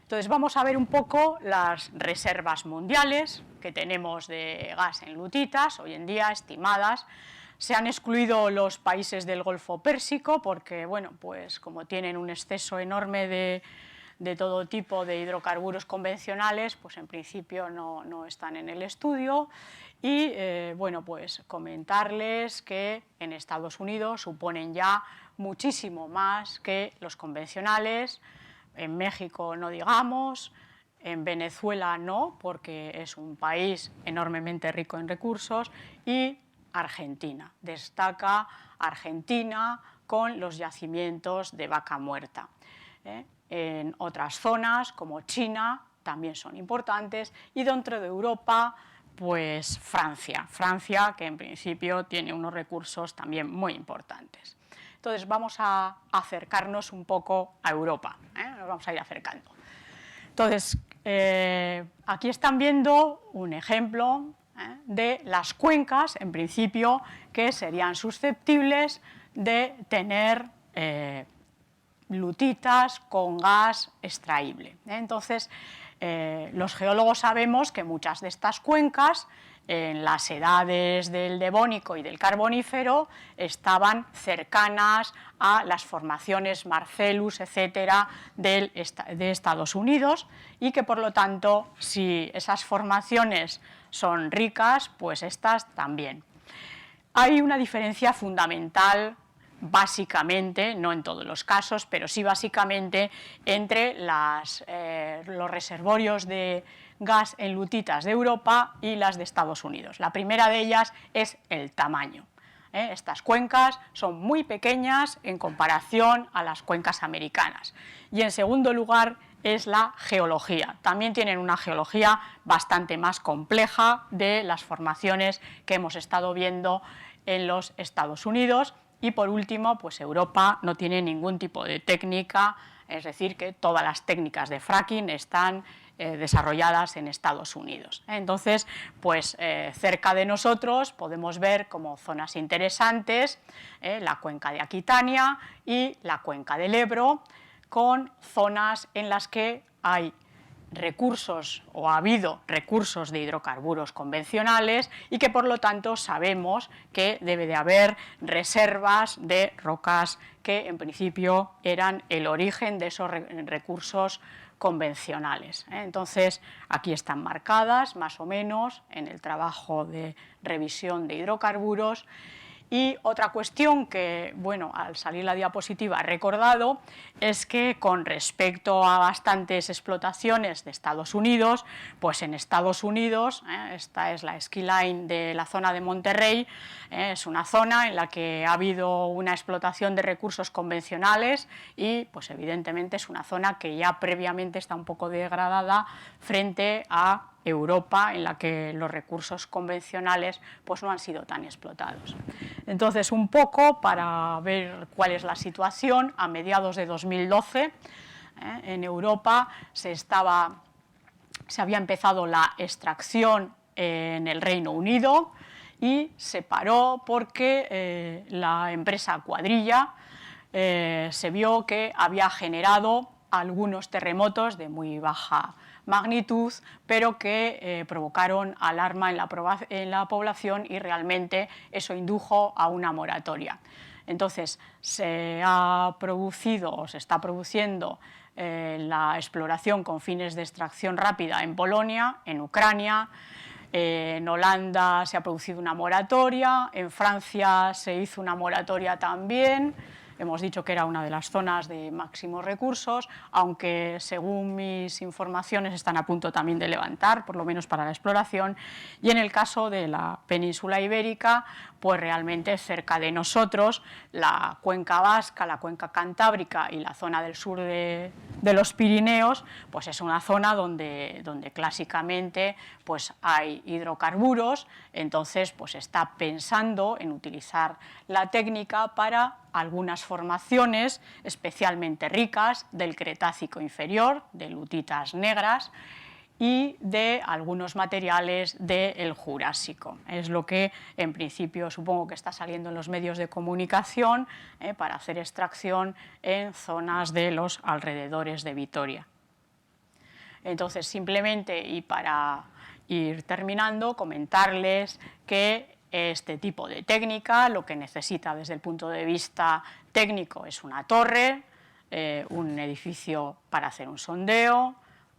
Entonces vamos a ver un poco las reservas mundiales que tenemos de gas en lutitas, hoy en día estimadas. Se han excluido los países del Golfo Pérsico porque, bueno, pues como tienen un exceso enorme de todo tipo de hidrocarburos convencionales, pues en principio no están en el estudio. Y bueno, pues comentarles que en Estados Unidos suponen ya muchísimo más que los convencionales, en México no digamos, en Venezuela no, porque es un país enormemente rico en recursos, y Argentina. Destaca Argentina con los yacimientos de vaca muerta. En otras zonas, como China, también son importantes, y dentro de Europa, pues Francia, que en principio tiene unos recursos también muy importantes. Entonces vamos a acercarnos un poco a Europa, nos vamos a ir acercando. Entonces, aquí están viendo un ejemplo de las cuencas, en principio, que serían susceptibles de tener lutitas con gas extraíble. Entonces, los geólogos sabemos que muchas de estas cuencas, en las edades del Devónico y del Carbonífero, estaban cercanas a las formaciones Marcellus, etcétera, de Estados Unidos, y que por lo tanto, si esas formaciones son ricas, pues estas también. Hay una diferencia fundamental, básicamente, no en todos los casos, pero sí básicamente, entre los reservorios de gas en lutitas de Europa y las de Estados Unidos. La primera de ellas es el tamaño. Estas cuencas son muy pequeñas en comparación a las cuencas americanas. Y en segundo lugar es la geología. También tienen una geología bastante más compleja de las formaciones que hemos estado viendo en los Estados Unidos. Y por último, pues Europa no tiene ningún tipo de técnica, es decir, que todas las técnicas de fracking están desarrolladas en Estados Unidos. Entonces, pues cerca de nosotros podemos ver como zonas interesantes la cuenca de Aquitania y la cuenca del Ebro, con zonas en las que hay recursos o ha habido recursos de hidrocarburos convencionales y que por lo tanto sabemos que debe de haber reservas de rocas que en principio eran el origen de esos recursos convencionales. Entonces aquí están marcadas más o menos en el trabajo de revisión de hidrocarburos. Y otra cuestión que, bueno, al salir la diapositiva he recordado, es que con respecto a bastantes explotaciones de Estados Unidos, pues en Estados Unidos, esta es la ski line de la zona de Monterrey, es una zona en la que ha habido una explotación de recursos convencionales y, pues evidentemente es una zona que ya previamente está un poco degradada frente a Europa, en la que los recursos convencionales pues no han sido tan explotados. Entonces, un poco para ver cuál es la situación, a mediados de 2012 en Europa se había empezado la extracción en el Reino Unido y se paró porque la empresa Cuadrilla se vio que había generado algunos terremotos de muy baja magnitud, pero que provocaron alarma en la población y realmente eso indujo a una moratoria. Entonces se ha producido o se está produciendo la exploración con fines de extracción rápida en Polonia, en Ucrania, en Holanda se ha producido una moratoria, en Francia se hizo una moratoria también. Hemos dicho que era una de las zonas de máximos recursos, aunque según mis informaciones están a punto también de levantar, por lo menos para la exploración. Y en el caso de la península ibérica, pues realmente cerca de nosotros, la cuenca vasca, la cuenca cantábrica y la zona del sur de los Pirineos, pues es una zona donde clásicamente pues hay hidrocarburos, entonces pues está pensando en utilizar la técnica para algunas formaciones especialmente ricas del Cretácico inferior, de lutitas negras, y de algunos materiales del Jurásico. Es lo que en principio supongo que está saliendo en los medios de comunicación para hacer extracción en zonas de los alrededores de Vitoria. Entonces, simplemente, y para ir terminando, comentarles que este tipo de técnica lo que necesita desde el punto de vista técnico es una torre, un edificio para hacer un sondeo,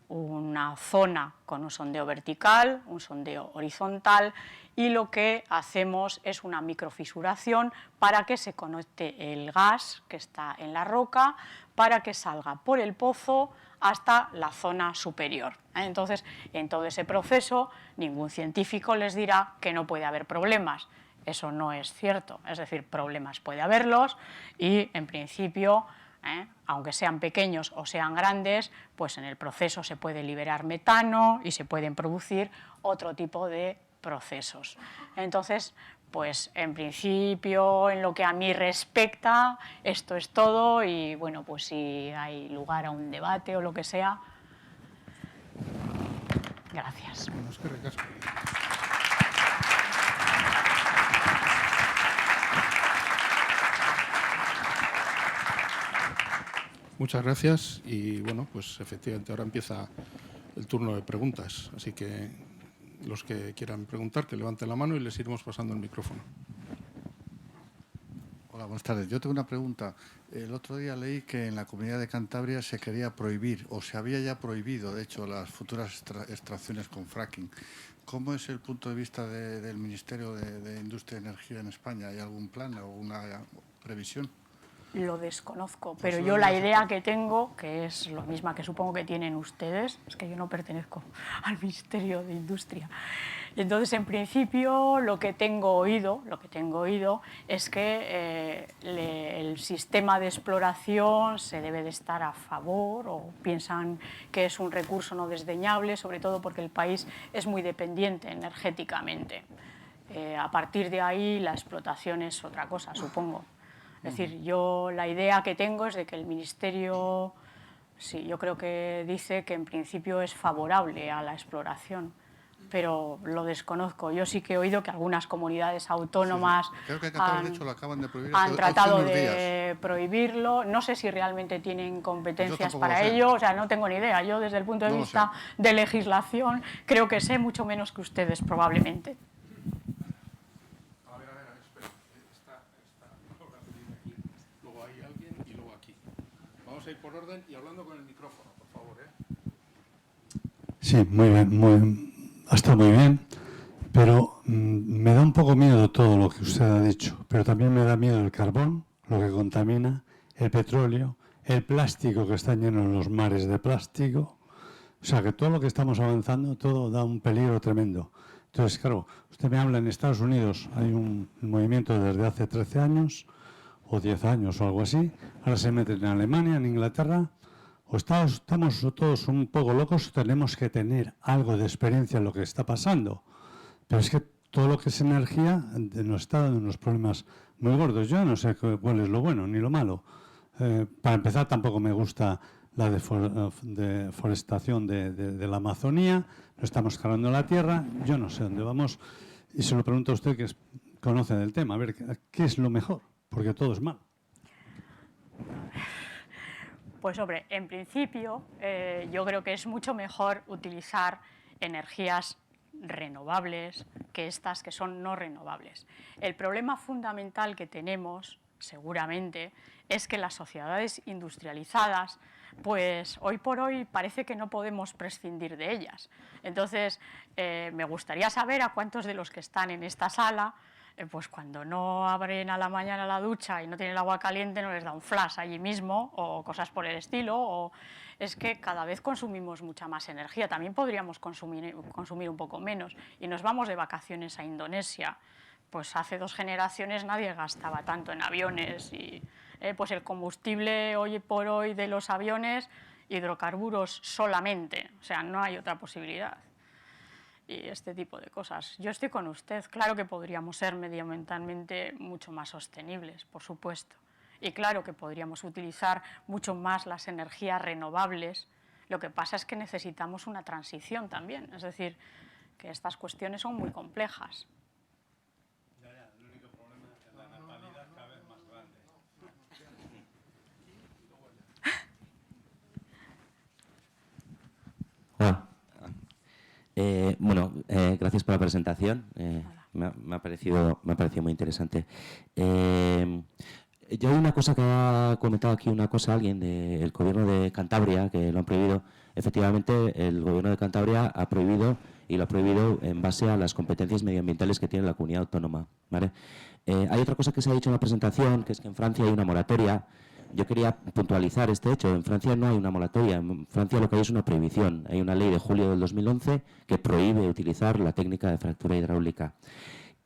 una zona con un sondeo vertical, un sondeo horizontal, y lo que hacemos es una microfisuración para que se conecte el gas que está en la roca, para que salga por el pozo hasta la zona superior. Entonces, en todo ese proceso, ningún científico les dirá que no puede haber problemas. Eso no es cierto, es decir, problemas puede haberlos y, en principio, aunque sean pequeños o sean grandes, pues en el proceso se puede liberar metano y se pueden producir otro tipo de procesos. Entonces, pues en principio, en lo que a mí respecta, esto es todo y bueno, pues si hay lugar a un debate o lo que sea. Gracias. Bueno, es que recasco. Muchas gracias y bueno, pues efectivamente ahora empieza el turno de preguntas, así que los que quieran preguntar que levanten la mano y les iremos pasando el micrófono. Hola, buenas tardes. Yo tengo una pregunta. El otro día leí que en la Comunidad de Cantabria se quería prohibir, o se había ya prohibido, de hecho, las futuras extracciones con fracking. ¿Cómo es el punto de vista del Ministerio de Industria y Energía en España? ¿Hay algún plan o una previsión? Lo desconozco, pero yo la idea que tengo, que es lo misma que supongo que tienen ustedes, es que yo no pertenezco al Ministerio de Industria. Entonces, en principio, lo que tengo oído es que el sistema de exploración se debe de estar a favor, o piensan que es un recurso no desdeñable, sobre todo porque el país es muy dependiente energéticamente. A partir de ahí, la explotación es otra cosa, supongo. Es decir, yo la idea que tengo es de que el Ministerio, sí, yo creo que dice que en principio es favorable a la exploración, pero lo desconozco. Yo sí que he oído que algunas comunidades autónomas sí. Creo que Qatar, de hecho, lo acaban de prohibir han tratado de días. prohibirlo. No sé si realmente tienen competencias para ello, o sea, no tengo ni idea. Yo, desde el punto de vista de legislación, creo que sé mucho menos que ustedes, probablemente. Vamos a ir por orden y hablando con el micrófono, por favor. Sí, muy bien, ha estado muy bien, pero me da un poco miedo todo lo que usted ha dicho, pero también me da miedo el carbón, lo que contamina, el petróleo, el plástico, que están llenos los mares de plástico. O sea, que todo lo que estamos avanzando, todo da un peligro tremendo. Entonces, claro, usted me habla en Estados Unidos, hay un movimiento desde hace 13 años, o 10 años o algo así, ahora se meten en Alemania, en Inglaterra, o estamos todos un poco locos, tenemos que tener algo de experiencia en lo que está pasando. Pero es que todo lo que es energía nos está dando unos problemas muy gordos. Yo no sé cuál es lo bueno ni lo malo. Para empezar, tampoco me gusta la deforestación de la Amazonía, no estamos calando la tierra, yo no sé dónde vamos, y se lo pregunto a usted que conoce del tema, a ver, ¿qué es lo mejor? Porque todo es mal. Pues hombre, en principio yo creo que es mucho mejor utilizar energías renovables que estas que son no renovables. El problema fundamental que tenemos, seguramente, es que las sociedades industrializadas, pues hoy por hoy parece que no podemos prescindir de ellas. Entonces, me gustaría saber a cuántos de los que están en esta sala, pues cuando no abren a la mañana la ducha y no tienen el agua caliente, no les da un flash allí mismo o cosas por el estilo. O es que cada vez consumimos mucha más energía. También podríamos consumir un poco menos. Y nos vamos de vacaciones a Indonesia. Pues hace 2 generaciones nadie gastaba tanto en aviones. Y pues el combustible hoy por hoy de los aviones, hidrocarburos solamente. O sea, no hay otra posibilidad. Y este tipo de cosas. Yo estoy con usted. Claro que podríamos ser medioambientalmente mucho más sostenibles, por supuesto. Y claro que podríamos utilizar mucho más las energías renovables. Lo que pasa es que necesitamos una transición también. Es decir, que estas cuestiones son muy complejas. El único problema es la natalidad cada vez más grande. Bueno, gracias por la presentación. Me ha parecido muy interesante. Yo hay una cosa que ha comentado aquí, alguien del gobierno de Cantabria, que lo han prohibido. Efectivamente, el gobierno de Cantabria ha prohibido, y lo ha prohibido en base a las competencias medioambientales que tiene la comunidad autónoma, ¿vale? Hay otra cosa que se ha dicho en la presentación, que es que en Francia hay una moratoria. Yo quería puntualizar este hecho. En Francia no hay una moratoria. En Francia lo que hay es una prohibición. Hay una ley de julio del 2011 que prohíbe utilizar la técnica de fractura hidráulica.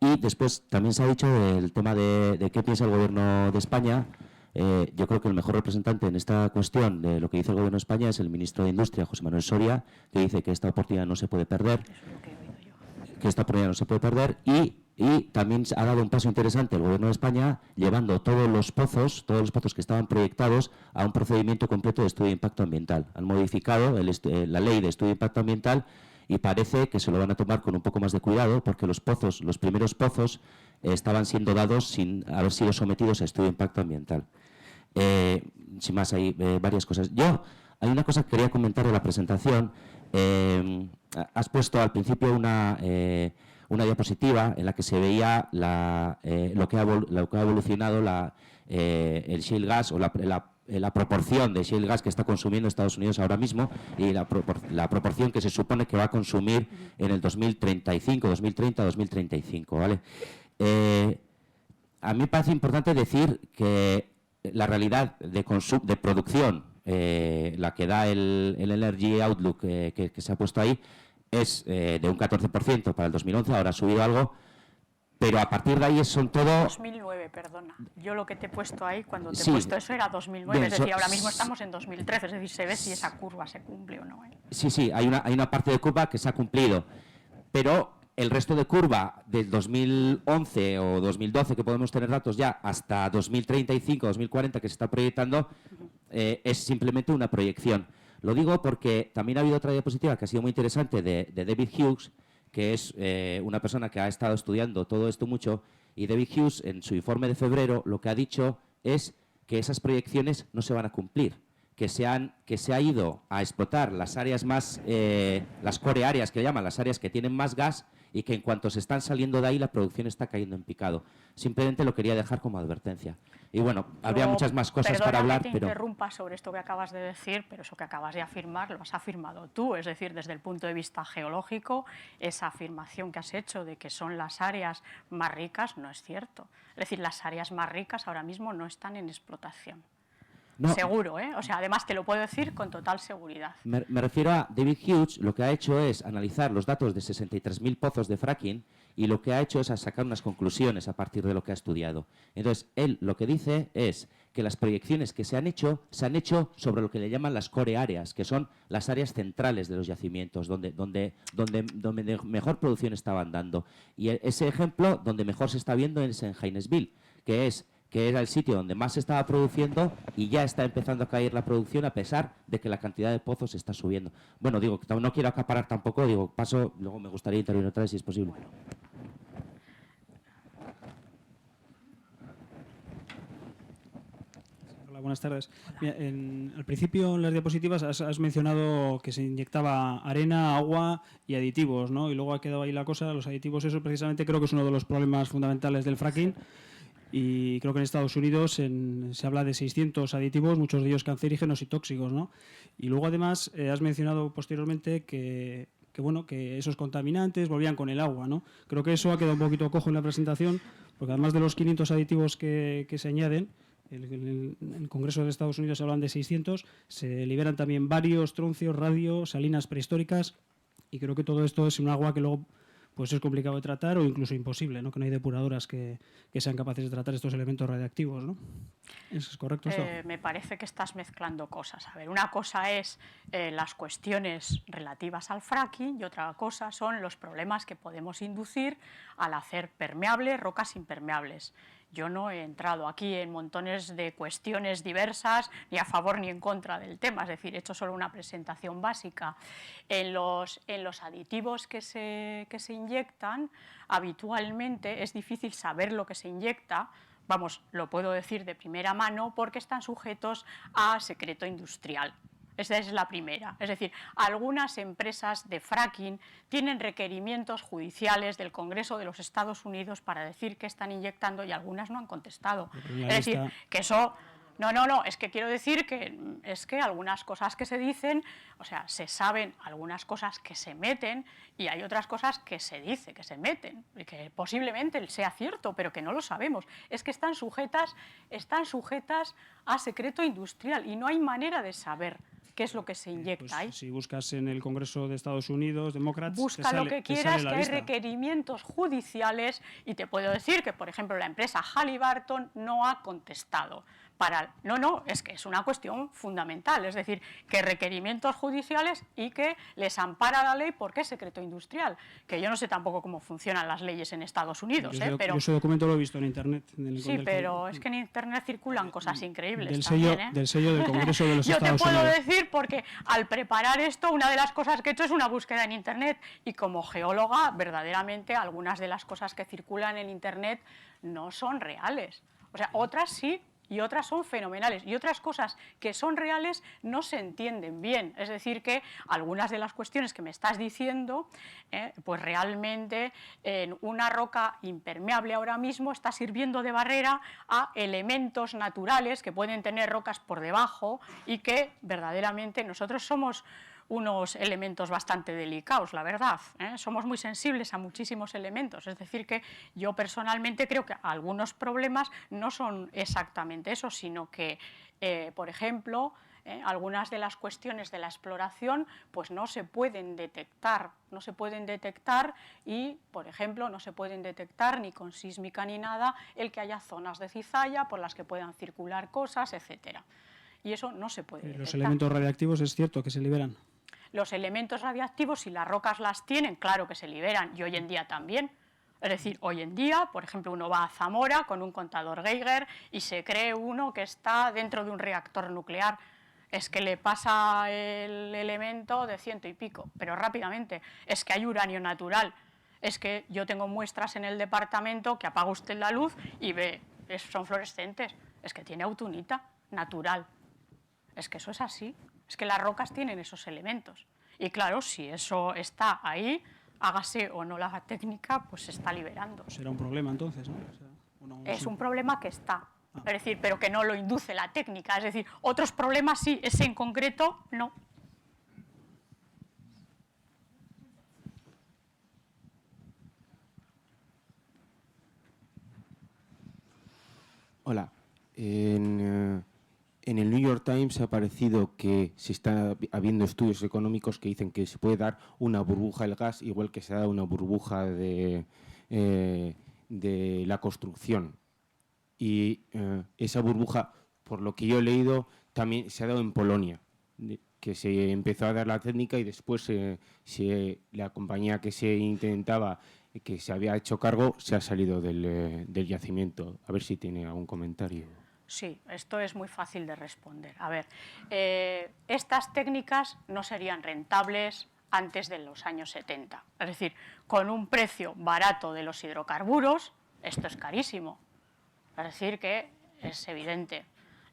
Y después también se ha dicho el tema de qué piensa el Gobierno de España. Yo creo que el mejor representante en esta cuestión de lo que dice el Gobierno de España es el ministro de Industria, José Manuel Soria, que dice que esta oportunidad no se puede perder. Eso es lo que he oído yo. Que esta oportunidad no se puede perder y también ha dado un paso interesante el Gobierno de España llevando todos los pozos que estaban proyectados a un procedimiento completo de estudio de impacto ambiental. Han modificado la ley de estudio de impacto ambiental y parece que se lo van a tomar con un poco más de cuidado porque los primeros pozos estaban siendo dados sin haber sido sometidos a estudio de impacto ambiental. Sin más, hay varias cosas. Hay una cosa que quería comentar de la presentación. Has puesto al principio una diapositiva en la que se veía lo que ha evolucionado el shale gas o la proporción de shale gas que está consumiendo Estados Unidos ahora mismo y la proporción que se supone que va a consumir en el 2035, 2030, 2035, ¿vale? A mí me parece importante decir que la realidad de producción, la que da el Energy Outlook que se ha puesto ahí, es de un 14% para el 2011, ahora ha subido algo, pero a partir de ahí son todo... 2009, perdona. Yo lo que te he puesto ahí, cuando te he Sí. puesto eso, era 2009. Bien, es decir, ahora mismo estamos en 2013, es decir, se ve si esa curva se cumple o no. Sí, hay una parte de curva que se ha cumplido, pero el resto de curva del 2011 o 2012, que podemos tener datos ya, hasta 2035, 2040, que se está proyectando, es simplemente una proyección. Lo digo porque también ha habido otra diapositiva que ha sido muy interesante de David Hughes, que es una persona que ha estado estudiando todo esto mucho, y David Hughes, en su informe de febrero, lo que ha dicho es que esas proyecciones no se van a cumplir, que se ha ido a explotar las áreas más, las core áreas que llaman, las áreas que tienen más gas, y que en cuanto se están saliendo de ahí la producción está cayendo en picado. Simplemente lo quería dejar como advertencia. Y bueno, habría muchas más cosas para hablar, que te pero... interrumpa sobre esto que acabas de decir, pero eso que acabas de afirmar lo has afirmado tú, es decir, desde el punto de vista geológico, esa afirmación que has hecho de que son las áreas más ricas no es cierto. Es decir, las áreas más ricas ahora mismo no están en explotación. No. Seguro, ¿eh? O sea, además te lo puedo decir con total seguridad. Me refiero a David Hughes, lo que ha hecho es analizar los datos de 63.000 pozos de fracking y lo que ha hecho es sacar unas conclusiones a partir de lo que ha estudiado. Entonces, él lo que dice es que las proyecciones que se han hecho sobre lo que le llaman las core áreas, que son las áreas centrales de los yacimientos, donde mejor producción estaban dando. Y ese ejemplo donde mejor se está viendo es en Haynesville, que era el sitio donde más se estaba produciendo y ya está empezando a caer la producción a pesar de que la cantidad de pozos está subiendo. Bueno, digo, no quiero acaparar tampoco, digo, paso, luego me gustaría intervenir otra vez si es posible. Bueno. Hola, buenas tardes. Mira, al principio en las diapositivas has mencionado que se inyectaba arena, agua y aditivos, ¿no? Y luego ha quedado ahí la cosa, los aditivos, eso precisamente creo que es uno de los problemas fundamentales del fracking. Y creo que en Estados Unidos se habla de 600 aditivos, muchos de ellos cancerígenos y tóxicos, ¿no? Y luego además has mencionado posteriormente que esos contaminantes volvían con el agua, ¿no? Creo que eso ha quedado un poquito cojo en la presentación, porque además de los 500 aditivos que se añaden, en el Congreso de Estados Unidos se hablan de 600, se liberan también barios, troncios, radio, salinas prehistóricas, y creo que todo esto es un agua que luego pues es complicado de tratar o incluso imposible, ¿no? Que no hay depuradoras que sean capaces de tratar estos elementos radiactivos, ¿no? ¿Es correcto esto? Me parece que estás mezclando cosas. A ver, una cosa es las cuestiones relativas al fracking y otra cosa son los problemas que podemos inducir al hacer permeables rocas impermeables. Yo no he entrado aquí en montones de cuestiones diversas, ni a favor ni en contra del tema, es decir, he hecho solo una presentación básica. En los aditivos que se inyectan, habitualmente es difícil saber lo que se inyecta, vamos, lo puedo decir de primera mano, porque están sujetos a secreto industrial. Esa es la primera. Es decir, algunas empresas de fracking tienen requerimientos judiciales del Congreso de los Estados Unidos para decir que están inyectando y algunas no han contestado. Es decir, que eso... No, es que quiero decir que es que algunas cosas que se dicen, o sea, se saben algunas cosas que se meten y hay otras cosas que se dice que se meten, y que posiblemente sea cierto, pero que no lo sabemos. Es que están sujetas a secreto industrial y no hay manera de saber qué es lo que se inyecta ahí. Si buscas en el Congreso de Estados Unidos, Demócratas, busca lo que quieras, que hay requerimientos judiciales y te puedo decir que, por ejemplo, la empresa Halliburton no ha contestado. Es que es una cuestión fundamental, es decir, que requerimientos judiciales y que les ampara la ley porque es secreto industrial, que yo no sé tampoco cómo funcionan las leyes en Estados Unidos. Yo pero ese documento lo he visto en Internet. Sí, pero es que en Internet circulan cosas increíbles del también, sello del Congreso de los Yo Estados te puedo Unidos. decir porque al preparar esto, una de las cosas que he hecho es una búsqueda en Internet y como geóloga, verdaderamente, algunas de las cosas que circulan en Internet no son reales. O sea, otras sí, y otras son fenomenales, y otras cosas que son reales no se entienden bien. Es decir, que algunas de las cuestiones que me estás diciendo, pues realmente en una roca impermeable ahora mismo está sirviendo de barrera a elementos naturales que pueden tener rocas por debajo y que verdaderamente nosotros somos unos elementos bastante delicados, la verdad, somos muy sensibles a muchísimos elementos, es decir que yo personalmente creo que algunos problemas no son exactamente eso, sino que, por ejemplo, algunas de las cuestiones de la exploración pues no se pueden detectar y, por ejemplo, no se pueden detectar ni con sísmica ni nada el que haya zonas de cizalla por las que puedan circular cosas, etcétera. Y eso no se puede detectar. Los elementos radiactivos es cierto que se liberan. Los elementos radiactivos, si las rocas las tienen, claro que se liberan, y hoy en día también. Es decir, hoy en día, por ejemplo, uno va a Zamora con un contador Geiger y se cree uno que está dentro de un reactor nuclear. Es que le pasa el elemento de 100 y pico, pero rápidamente. Es que hay uranio natural. Es que yo tengo muestras en el departamento que apaga usted la luz y ve, son fluorescentes. Es que tiene autunita natural. Es que eso es así. Es que las rocas tienen esos elementos. Y claro, si eso está ahí, hágase o no la técnica, pues se está liberando. Será un problema entonces, ¿no? Es un problema que está. Es decir, pero que no lo induce la técnica. Es decir, otros problemas sí, ese en concreto no. Hola. En el New York Times ha aparecido que se está habiendo estudios económicos que dicen que se puede dar una burbuja del gas igual que se ha dado una burbuja de la construcción. Y esa burbuja, por lo que yo he leído, también se ha dado en Polonia, que se empezó a dar la técnica y después la compañía que se intentaba, que se había hecho cargo, se ha salido del yacimiento. A ver si tiene algún comentario. Sí, esto es muy fácil de responder. A ver, estas técnicas no serían rentables antes de los años 70. Es decir, con un precio barato de los hidrocarburos, esto es carísimo. Es decir, que es evidente.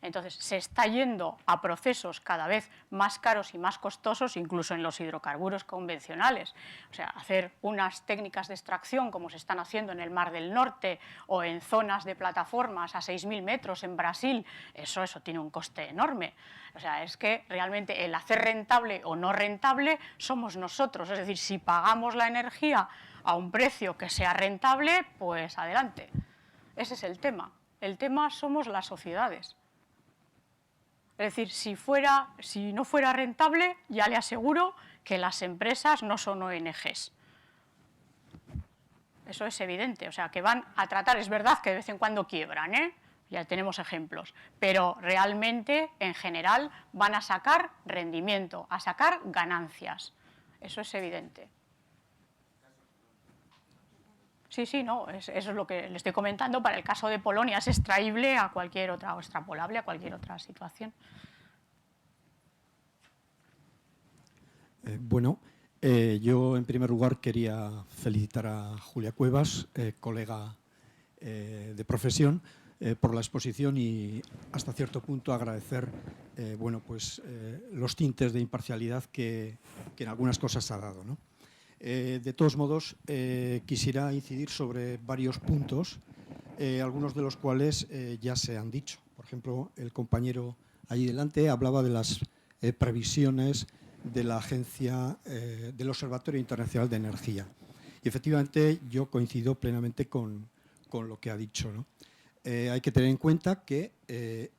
Entonces, se está yendo a procesos cada vez más caros y más costosos, incluso en los hidrocarburos convencionales. O sea, hacer unas técnicas de extracción como se están haciendo en el Mar del Norte o en zonas de plataformas a 6.000 metros en Brasil, eso tiene un coste enorme. O sea, es que realmente el hacer rentable o no rentable somos nosotros. Es decir, si pagamos la energía a un precio que sea rentable, pues adelante. Ese es el tema. El tema somos las sociedades. Es decir, si no fuera rentable, ya le aseguro que las empresas no son ONGs. Eso es evidente, o sea, que van a tratar, es verdad que de vez en cuando quiebran, ya tenemos ejemplos, pero realmente, en general, van a sacar rendimiento, a sacar ganancias. Eso es evidente. Sí, no, eso es lo que le estoy comentando. Para el caso de Polonia es extraíble a cualquier otra, o extrapolable a cualquier otra situación. Yo en primer lugar quería felicitar a Julia Cuevas, colega de profesión, por la exposición y hasta cierto punto agradecer los tintes de imparcialidad que en algunas cosas ha dado, ¿no? De todos modos, quisiera incidir sobre varios puntos, algunos de los cuales ya se han dicho. Por ejemplo, el compañero allí delante hablaba de las previsiones de la agencia del Observatorio Internacional de Energía. Y efectivamente yo coincido plenamente con lo que ha dicho, ¿no? Hay que tener en cuenta que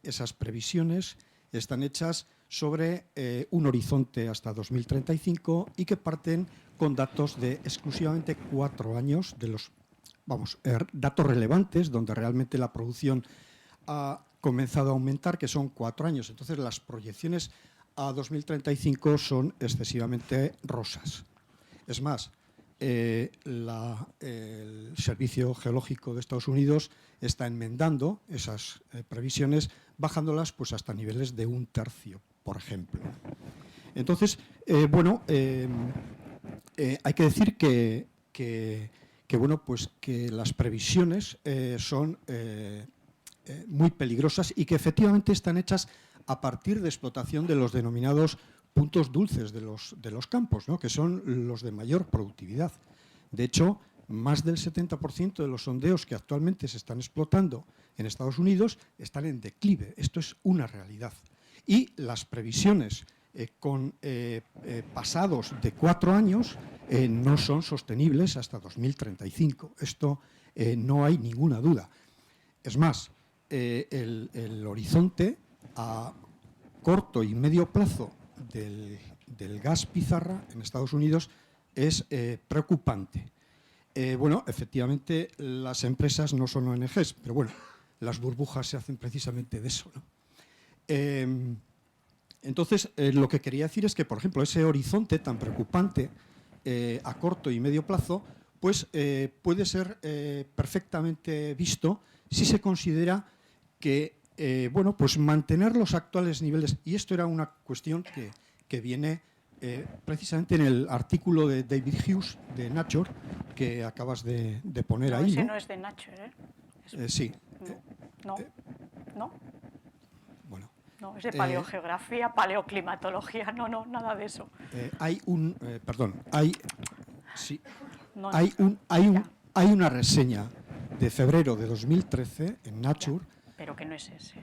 esas previsiones están hechas sobre un horizonte hasta 2035 y que parten con datos de exclusivamente 4 años, de los datos relevantes, donde realmente la producción ha comenzado a aumentar, que son 4 años. Entonces, las proyecciones a 2035 son excesivamente rosas. Es más, el Servicio Geológico de Estados Unidos está enmendando esas previsiones, bajándolas pues, hasta niveles de 1/3, por ejemplo. Entonces, hay que decir que las previsiones son muy peligrosas y que efectivamente están hechas a partir de explotación de los denominados puntos dulces de los campos, ¿no? Que son los de mayor productividad. De hecho, más del 70% de los sondeos que actualmente se están explotando en Estados Unidos están en declive. Esto es una realidad. Y las previsiones con pasados de 4 años no son sostenibles hasta 2035. Esto no hay ninguna duda. Es más, el horizonte a corto y medio plazo del gas pizarra en Estados Unidos es preocupante. Efectivamente, las empresas no son ONGs, pero bueno, las burbujas se hacen precisamente de eso, ¿no? Entonces, lo que quería decir es que, por ejemplo, ese horizonte tan preocupante a corto y medio plazo, pues puede ser perfectamente visto si se considera que pues mantener los actuales niveles, y esto era una cuestión que viene precisamente en el artículo de David Hughes de Nature, que acabas de poner ahí, ese ¿no? no es de Nature, ¿eh? Sí. No. Bueno. No, es de paleogeografía, paleoclimatología, no, nada de eso. Hay una reseña de febrero de 2013 en Nature. Pero que no es ese.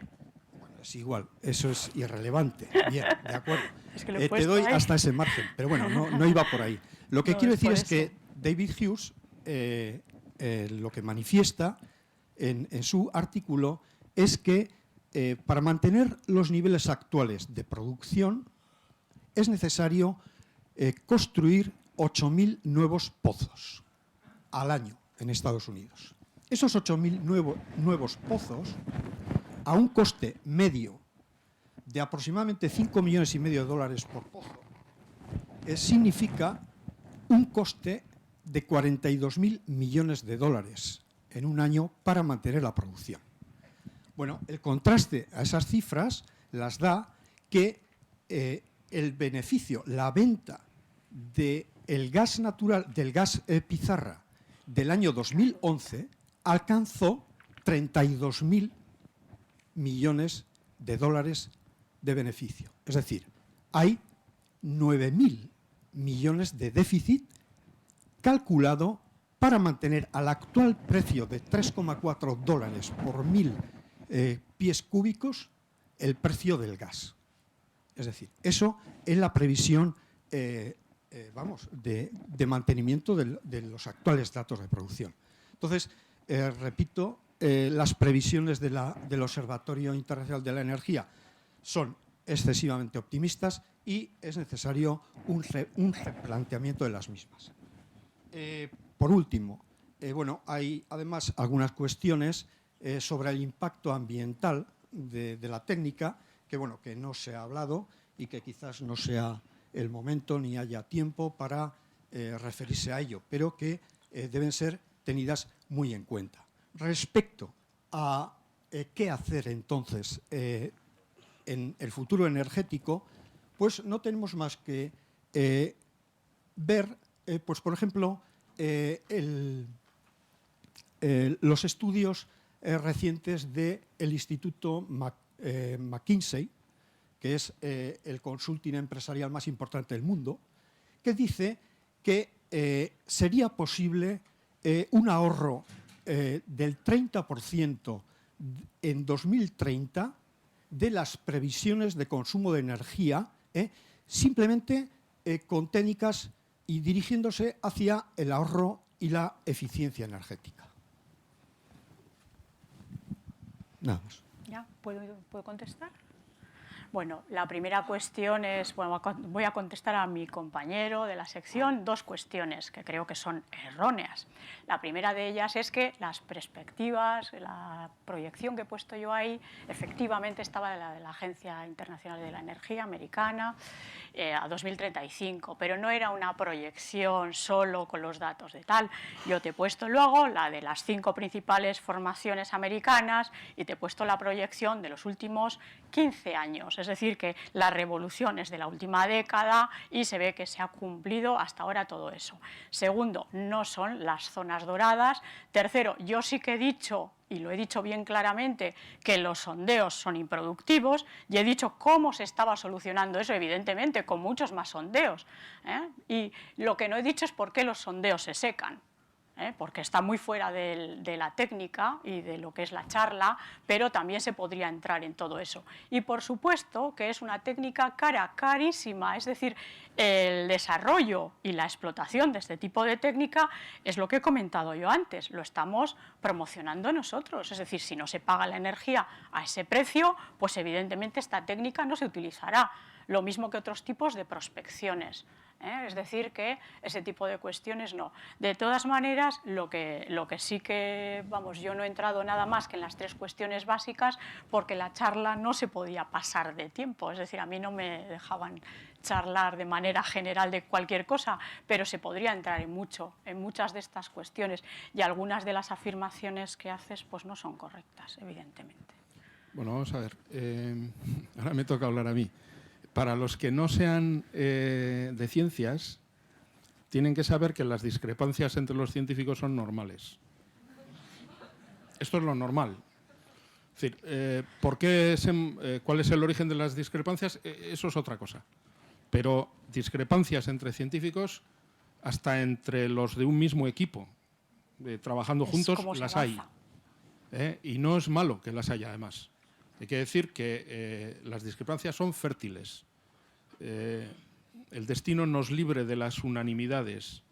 Bueno, es igual, eso es irrelevante. Bien, de acuerdo. Es que te doy hasta ese margen, pero bueno, no iba por ahí. Lo que quiero decir es que David Hughes lo que manifiesta en su artículo es que para mantener los niveles actuales de producción es necesario construir 8.000 nuevos pozos al año en Estados Unidos. Esos 8.000 nuevos pozos, a un coste medio de aproximadamente $5,5 millones por pozo, significa un coste de $42.000 millones en un año para mantener la producción. Bueno, el contraste a esas cifras las da que el beneficio, la venta del gas natural, del gas pizarra del año 2011 alcanzó $32.000 millones de beneficio. Es decir, hay 9.000 millones de déficit calculado para mantener al actual precio de $3,4 por 1.000 pies cúbicos el precio del gas. Es decir, eso es la previsión de mantenimiento de los actuales datos de producción. Entonces, repito, las previsiones del Observatorio Internacional de la Energía son excesivamente optimistas y es necesario un replanteamiento de las mismas. Por último, hay además algunas cuestiones sobre el impacto ambiental de la técnica que no se ha hablado y que quizás no sea el momento ni haya tiempo para referirse a ello, pero que deben ser tenidas muy en cuenta. Respecto a qué hacer entonces en el futuro energético, pues no tenemos más que ver, pues por ejemplo, los estudios recientes del Instituto McKinsey, que es el consulting empresarial más importante del mundo, que dice que sería posible un ahorro del 30% en 2030 de las previsiones de consumo de energía, simplemente con técnicas y dirigiéndose hacia el ahorro y la eficiencia energética. Nada más. ¿Ya? ¿Puedo contestar? Bueno, la primera cuestión es, bueno, voy a contestar a mi compañero de la sección dos cuestiones que creo que son erróneas. La primera de ellas es que las perspectivas, la proyección que he puesto yo ahí, efectivamente estaba de la Agencia Internacional de la Energía americana a 2035, pero no era una proyección solo con los datos de tal. Yo te he puesto luego la de las 5 principales formaciones americanas y te he puesto la proyección de los últimos 15 años. Es decir, que la revolución es de la última década y se ve que se ha cumplido hasta ahora todo eso. Segundo, no son las zonas doradas. Tercero, yo sí que he dicho, y lo he dicho bien claramente, que los sondeos son improductivos y he dicho cómo se estaba solucionando eso, evidentemente, con muchos más sondeos. Y lo que no he dicho es por qué los sondeos se secan. Porque está muy fuera de la técnica y de lo que es la charla, pero también se podría entrar en todo eso. Y por supuesto que es una técnica carísima, es decir, el desarrollo y la explotación de este tipo de técnica es lo que he comentado yo antes, lo estamos promocionando nosotros, es decir, si no se paga la energía a ese precio, pues evidentemente esta técnica no se utilizará, lo mismo que otros tipos de prospecciones. Es decir, que ese tipo de cuestiones no. De todas maneras, lo que sí que, vamos, yo no he entrado nada más que en las 3 cuestiones básicas porque la charla no se podía pasar de tiempo. Es decir, a mí no me dejaban charlar de manera general de cualquier cosa, pero se podría entrar en muchas de estas cuestiones y algunas de las afirmaciones que haces pues no son correctas, evidentemente. Bueno, vamos a ver. Ahora me toca hablar a mí. Para los que no sean de ciencias, tienen que saber que las discrepancias entre los científicos son normales. Esto es lo normal. Es decir, ¿cuál es el origen de las discrepancias? Eso es otra cosa. Pero discrepancias entre científicos, hasta entre los de un mismo equipo, trabajando juntos, las hay. Y no es malo que las haya, además. Hay que decir que las discrepancias son fértiles. El destino nos libre de las unanimidades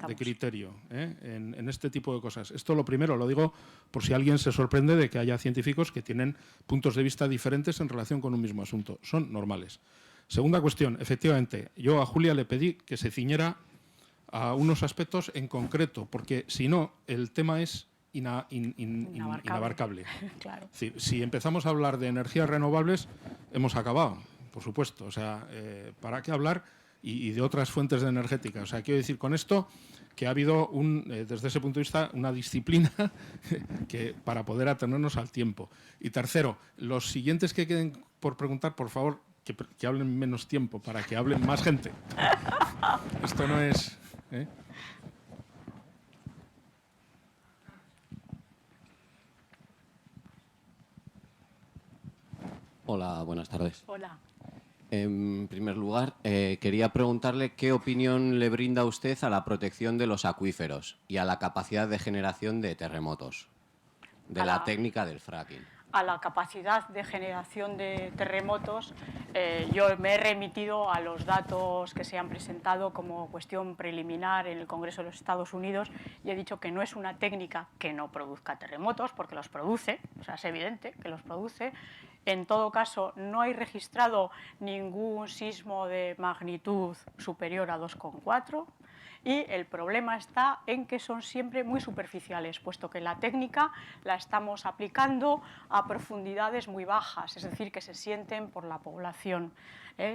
de criterio en este tipo de cosas. Esto lo primero, lo digo por si alguien se sorprende de que haya científicos que tienen puntos de vista diferentes en relación con un mismo asunto. Son normales. Segunda cuestión, efectivamente, yo a Julia le pedí que se ciñera a unos aspectos en concreto, porque si no, el tema es inabarcable. Claro. Si empezamos a hablar de energías renovables, hemos acabado, por supuesto. O sea, ¿para qué hablar? Y de otras fuentes de energética. O sea, quiero decir con esto que ha habido, desde ese punto de vista, una disciplina que para poder atenernos al tiempo. Y tercero, los siguientes que queden por preguntar, por favor, que hablen menos tiempo, para que hablen más gente. Esto no es... Hola, buenas tardes. Hola. En primer lugar, quería preguntarle qué opinión le brinda usted a la protección de los acuíferos y a la capacidad de generación de terremotos, de la técnica del fracking. A la capacidad de generación de terremotos, yo me he remitido a los datos que se han presentado como cuestión preliminar en el Congreso de los Estados Unidos y he dicho que no es una técnica que no produzca terremotos, porque los produce, o sea, es evidente que los produce. En todo caso, no hay registrado ningún sismo de magnitud superior a 2,4 y el problema está en que son siempre muy superficiales, puesto que la técnica la estamos aplicando a profundidades muy bajas, es decir, que se sienten por la población.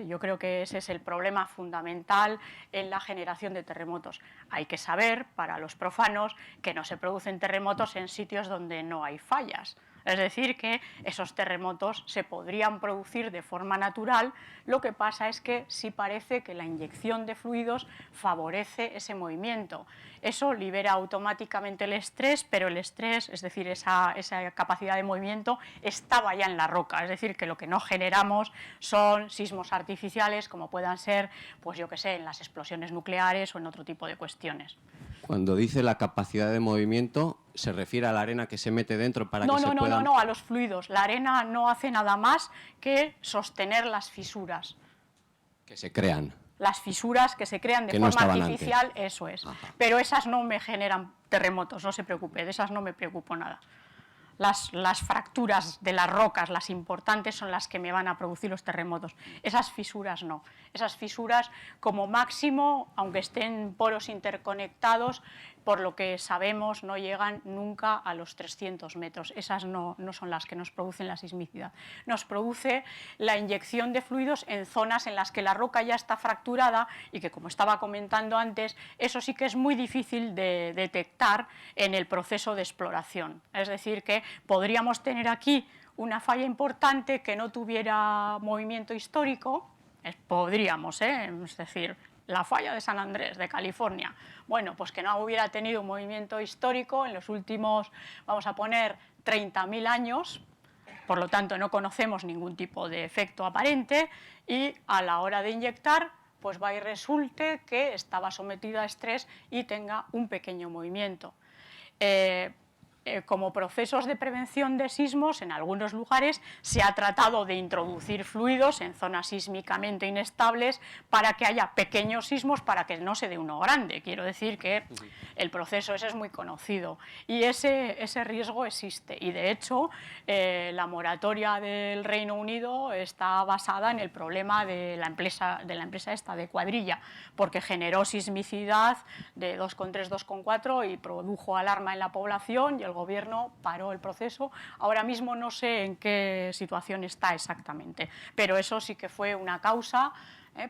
Yo creo que ese es el problema fundamental en la generación de terremotos. Hay que saber, para los profanos, que no se producen terremotos en sitios donde no hay fallas. Es decir, que esos terremotos se podrían producir de forma natural, lo que pasa es que sí parece que la inyección de fluidos favorece ese movimiento. Eso libera automáticamente el estrés, pero el estrés, es decir, esa capacidad de movimiento, estaba ya en la roca. Es decir, que lo que no generamos son sismos artificiales, como puedan ser, pues yo qué sé, en las explosiones nucleares o en otro tipo de cuestiones. Cuando dice la capacidad de movimiento, ¿se refiere a la arena que se mete dentro para que se pueda...? No, a los fluidos. La arena no hace nada más que sostener las fisuras. Que se crean. Las fisuras que se crean de forma artificial, eso es. Ajá. Pero esas no me generan terremotos, no se preocupe, de esas no me preocupo nada. Las fracturas de las rocas, las importantes, son las que me van a producir los terremotos. Esas fisuras no. Esas fisuras, como máximo, aunque estén poros interconectados, por lo que sabemos, no llegan nunca a los 300 metros. Esas no son las que nos producen la sismicidad. Nos produce la inyección de fluidos en zonas en las que la roca ya está fracturada y que, como estaba comentando antes, eso sí que es muy difícil de detectar en el proceso de exploración. Es decir, que podríamos tener aquí una falla importante que no tuviera movimiento histórico, podríamos, es decir, la falla de San Andrés, de California, bueno, pues que no hubiera tenido un movimiento histórico en los últimos, vamos a poner, 30.000 años, por lo tanto no conocemos ningún tipo de efecto aparente y a la hora de inyectar, pues va y resulte que estaba sometida a estrés y tenga un pequeño movimiento. Como procesos de prevención de sismos, en algunos lugares se ha tratado de introducir fluidos en zonas sísmicamente inestables para que haya pequeños sismos, para que no se dé uno grande. Quiero decir que el proceso ese es muy conocido y ese riesgo existe. Y de hecho, la moratoria del Reino Unido está basada en el problema de la empresa esta de Cuadrilla, porque generó sismicidad de 2,3, 2,4 y produjo alarma en la población y el gobierno paró el proceso. Ahora mismo no sé en qué situación está exactamente, pero eso sí que fue una causa,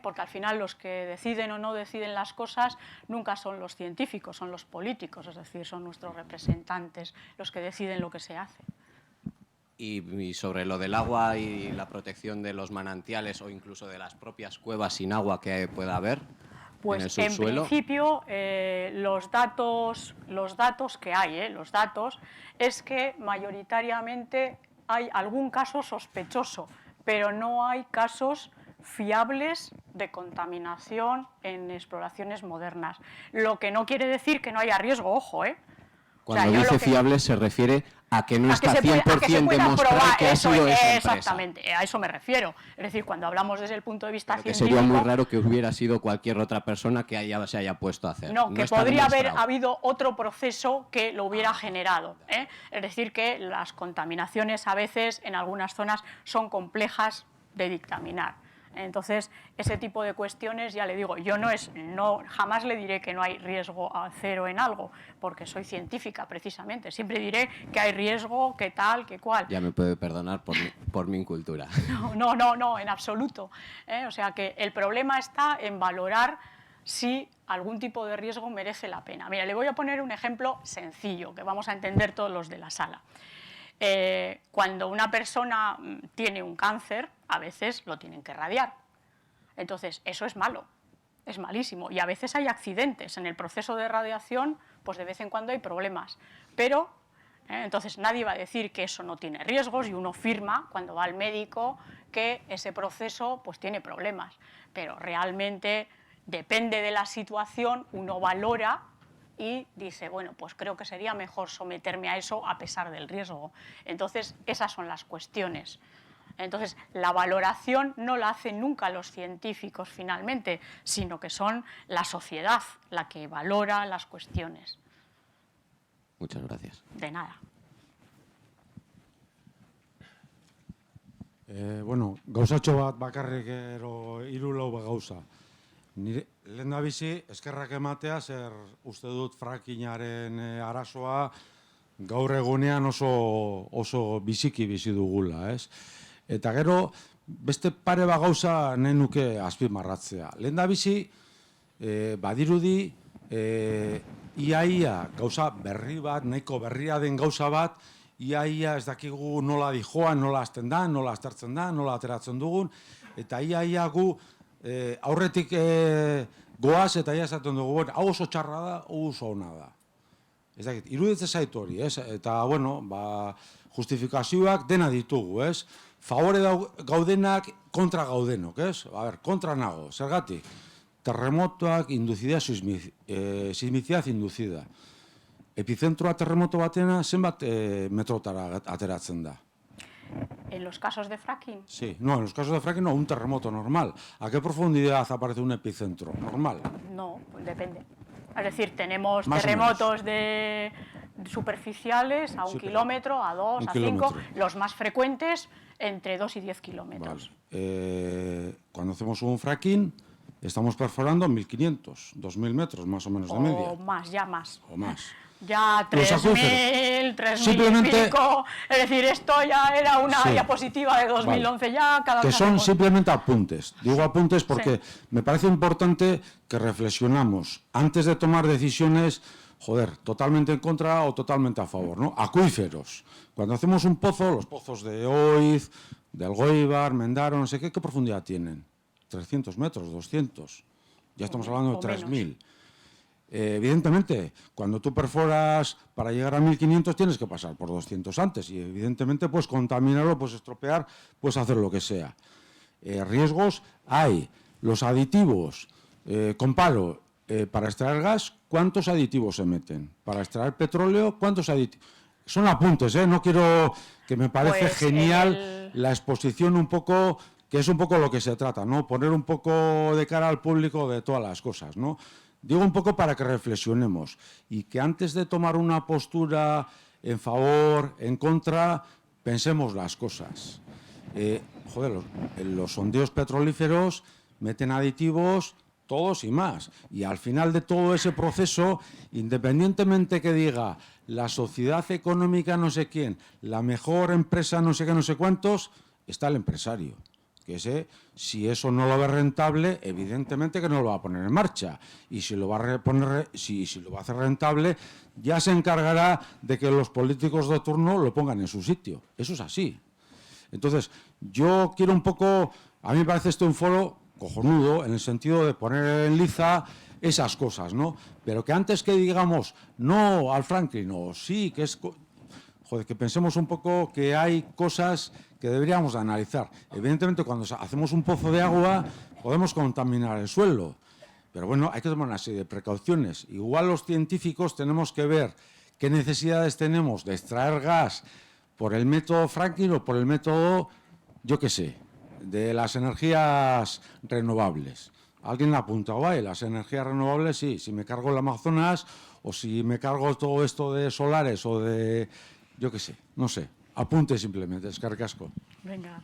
porque al final los que deciden o no deciden las cosas nunca son los científicos, son los políticos, es decir, son nuestros representantes los que deciden lo que se hace. Y sobre lo del agua y la protección de los manantiales o incluso de las propias cuevas sin agua que pueda haber. Pues en principio los datos que hay, los datos es que mayoritariamente hay algún caso sospechoso, pero no hay casos fiables de contaminación en exploraciones modernas. Lo que no quiere decir que no haya riesgo, ojo, Cuando dice fiable se refiere a que no está 100% demostrado que ha sido esa empresa. Exactamente, a eso me refiero. Es decir, cuando hablamos desde el punto de vista científico... Sería muy raro que hubiera sido cualquier otra persona que se haya puesto a hacer. No, que podría haber habido otro proceso que lo hubiera generado. Es decir, que las contaminaciones a veces en algunas zonas son complejas de dictaminar. Entonces, ese tipo de cuestiones, ya le digo, yo jamás le diré que no hay riesgo cero en algo, porque soy científica precisamente. Siempre diré que hay riesgo, que tal, que cual. Ya me puede perdonar por mi incultura. No, en absoluto. O sea que el problema está en valorar si algún tipo de riesgo merece la pena. Mira, le voy a poner un ejemplo sencillo, que vamos a entender todos los de la sala. Cuando una persona tiene un cáncer, a veces lo tienen que radiar. Entonces, eso es malo, es malísimo. Y a veces hay accidentes en el proceso de radiación, pues de vez en cuando hay problemas. Pero, entonces nadie va a decir que eso no tiene riesgos y uno firma cuando va al médico que ese proceso pues tiene problemas. Pero realmente depende de la situación, uno valora y dice, bueno, pues creo que sería mejor someterme a eso a pesar del riesgo. Entonces, esas son las cuestiones. Entonces, la valoración no la hacen nunca los científicos finalmente, sino que son la sociedad la que valora las cuestiones. Muchas gracias. De nada. Gauzatxo bat bakarrik hiru lau gauza. Lehen da bizi, eskerrak ematea, zer uste dut frackingaren arazoa gaur egunean oso biziki bizi dugula, ez? Eta gero, beste pare bat gauza nahi nuke azpimarratzea. Lehen da bizi, badirudi, ia gauza berri bat, nahiko berria den gauza bat, ia ez dakigu nola dijoan, nola azten da, nola aztertzen da, nola ateratzen dugun, eta ia gu aurretik goaz eta ia esaten dugu, hau oso txarra da, hau oso ona da. Ez dakit, iruditzen zaitu hori, ez? Eta, bueno, justifikazioak dena ditugu, ez? Favore gaudenak, kontra gaudenok, ez? A ber, kontra nago, zergatik? Terremotoak inducida, sismicidad inducida. Epicentroa terremoto batena zenbat metrotara ateratzen da? ¿En los casos de fracking? Sí, no, en los casos de fracking no, un terremoto normal. ¿A qué profundidad aparece un epicentro? Normal. No, pues depende. Es decir, tenemos Más terremotos superficiales a 1 kilómetro, a 2, a 5, los más frecuentes entre 2 y 10 kilómetros. Vale. Cuando hacemos un fracking, estamos perforando 1.500, 2.000 metros más o menos de media. O más, ya más. O más. Ya 3.000, 3.000 y pico. Es decir, esto ya era una diapositiva de 2011 vale. Ya. Que son simplemente apuntes. Digo apuntes porque me parece importante que reflexionamos antes de tomar decisiones, totalmente en contra o totalmente a favor, ¿no? Acuíferos. Cuando hacemos un pozo, los pozos de Oiz, de Algoibar, Mendaro, no sé qué profundidad tienen. 300 metros, 200. Ya estamos hablando de 3.000. Evidentemente, cuando tú perforas para llegar a 1.500 tienes que pasar por 200 antes y evidentemente puedes contaminarlo, puedes estropear, puedes hacer lo que sea. Riesgos hay. Los aditivos, comparo, para extraer gas, ¿cuántos aditivos se meten? Para extraer petróleo, ¿cuántos aditivos? Son apuntes, no quiero, que me parece genial la exposición un poco, que es un poco lo que se trata, ¿no? Poner un poco de cara al público de todas las cosas, ¿no? Digo un poco para que reflexionemos y que antes de tomar una postura en favor, en contra, pensemos las cosas. Los sondeos petrolíferos meten aditivos todos y más. Y al final de todo ese proceso, independientemente que diga la sociedad económica no sé quién, la mejor empresa no sé qué, no sé cuántos, está el empresario. Que si eso no lo ve rentable, evidentemente que no lo va a poner en marcha. Y si lo va a hacer rentable, ya se encargará de que los políticos de turno lo pongan en su sitio. Eso es así. Entonces, yo quiero un poco, a mí me parece esto un foro cojonudo, en el sentido de poner en liza esas cosas, ¿no? Pero que antes que digamos no al fracking o sí, que es... que pensemos un poco que hay cosas que deberíamos analizar. Evidentemente, cuando hacemos un pozo de agua, podemos contaminar el suelo. Pero bueno, hay que tomar una serie de precauciones. Igual los científicos tenemos que ver qué necesidades tenemos de extraer gas por el método fracking o por el método, yo qué sé, de las energías renovables. Alguien ha apuntado ahí, las energías renovables, sí, si me cargo el Amazonas o si me cargo todo esto de solares o de... yo qué sé, no sé, apunte simplemente, es carcasco. Venga.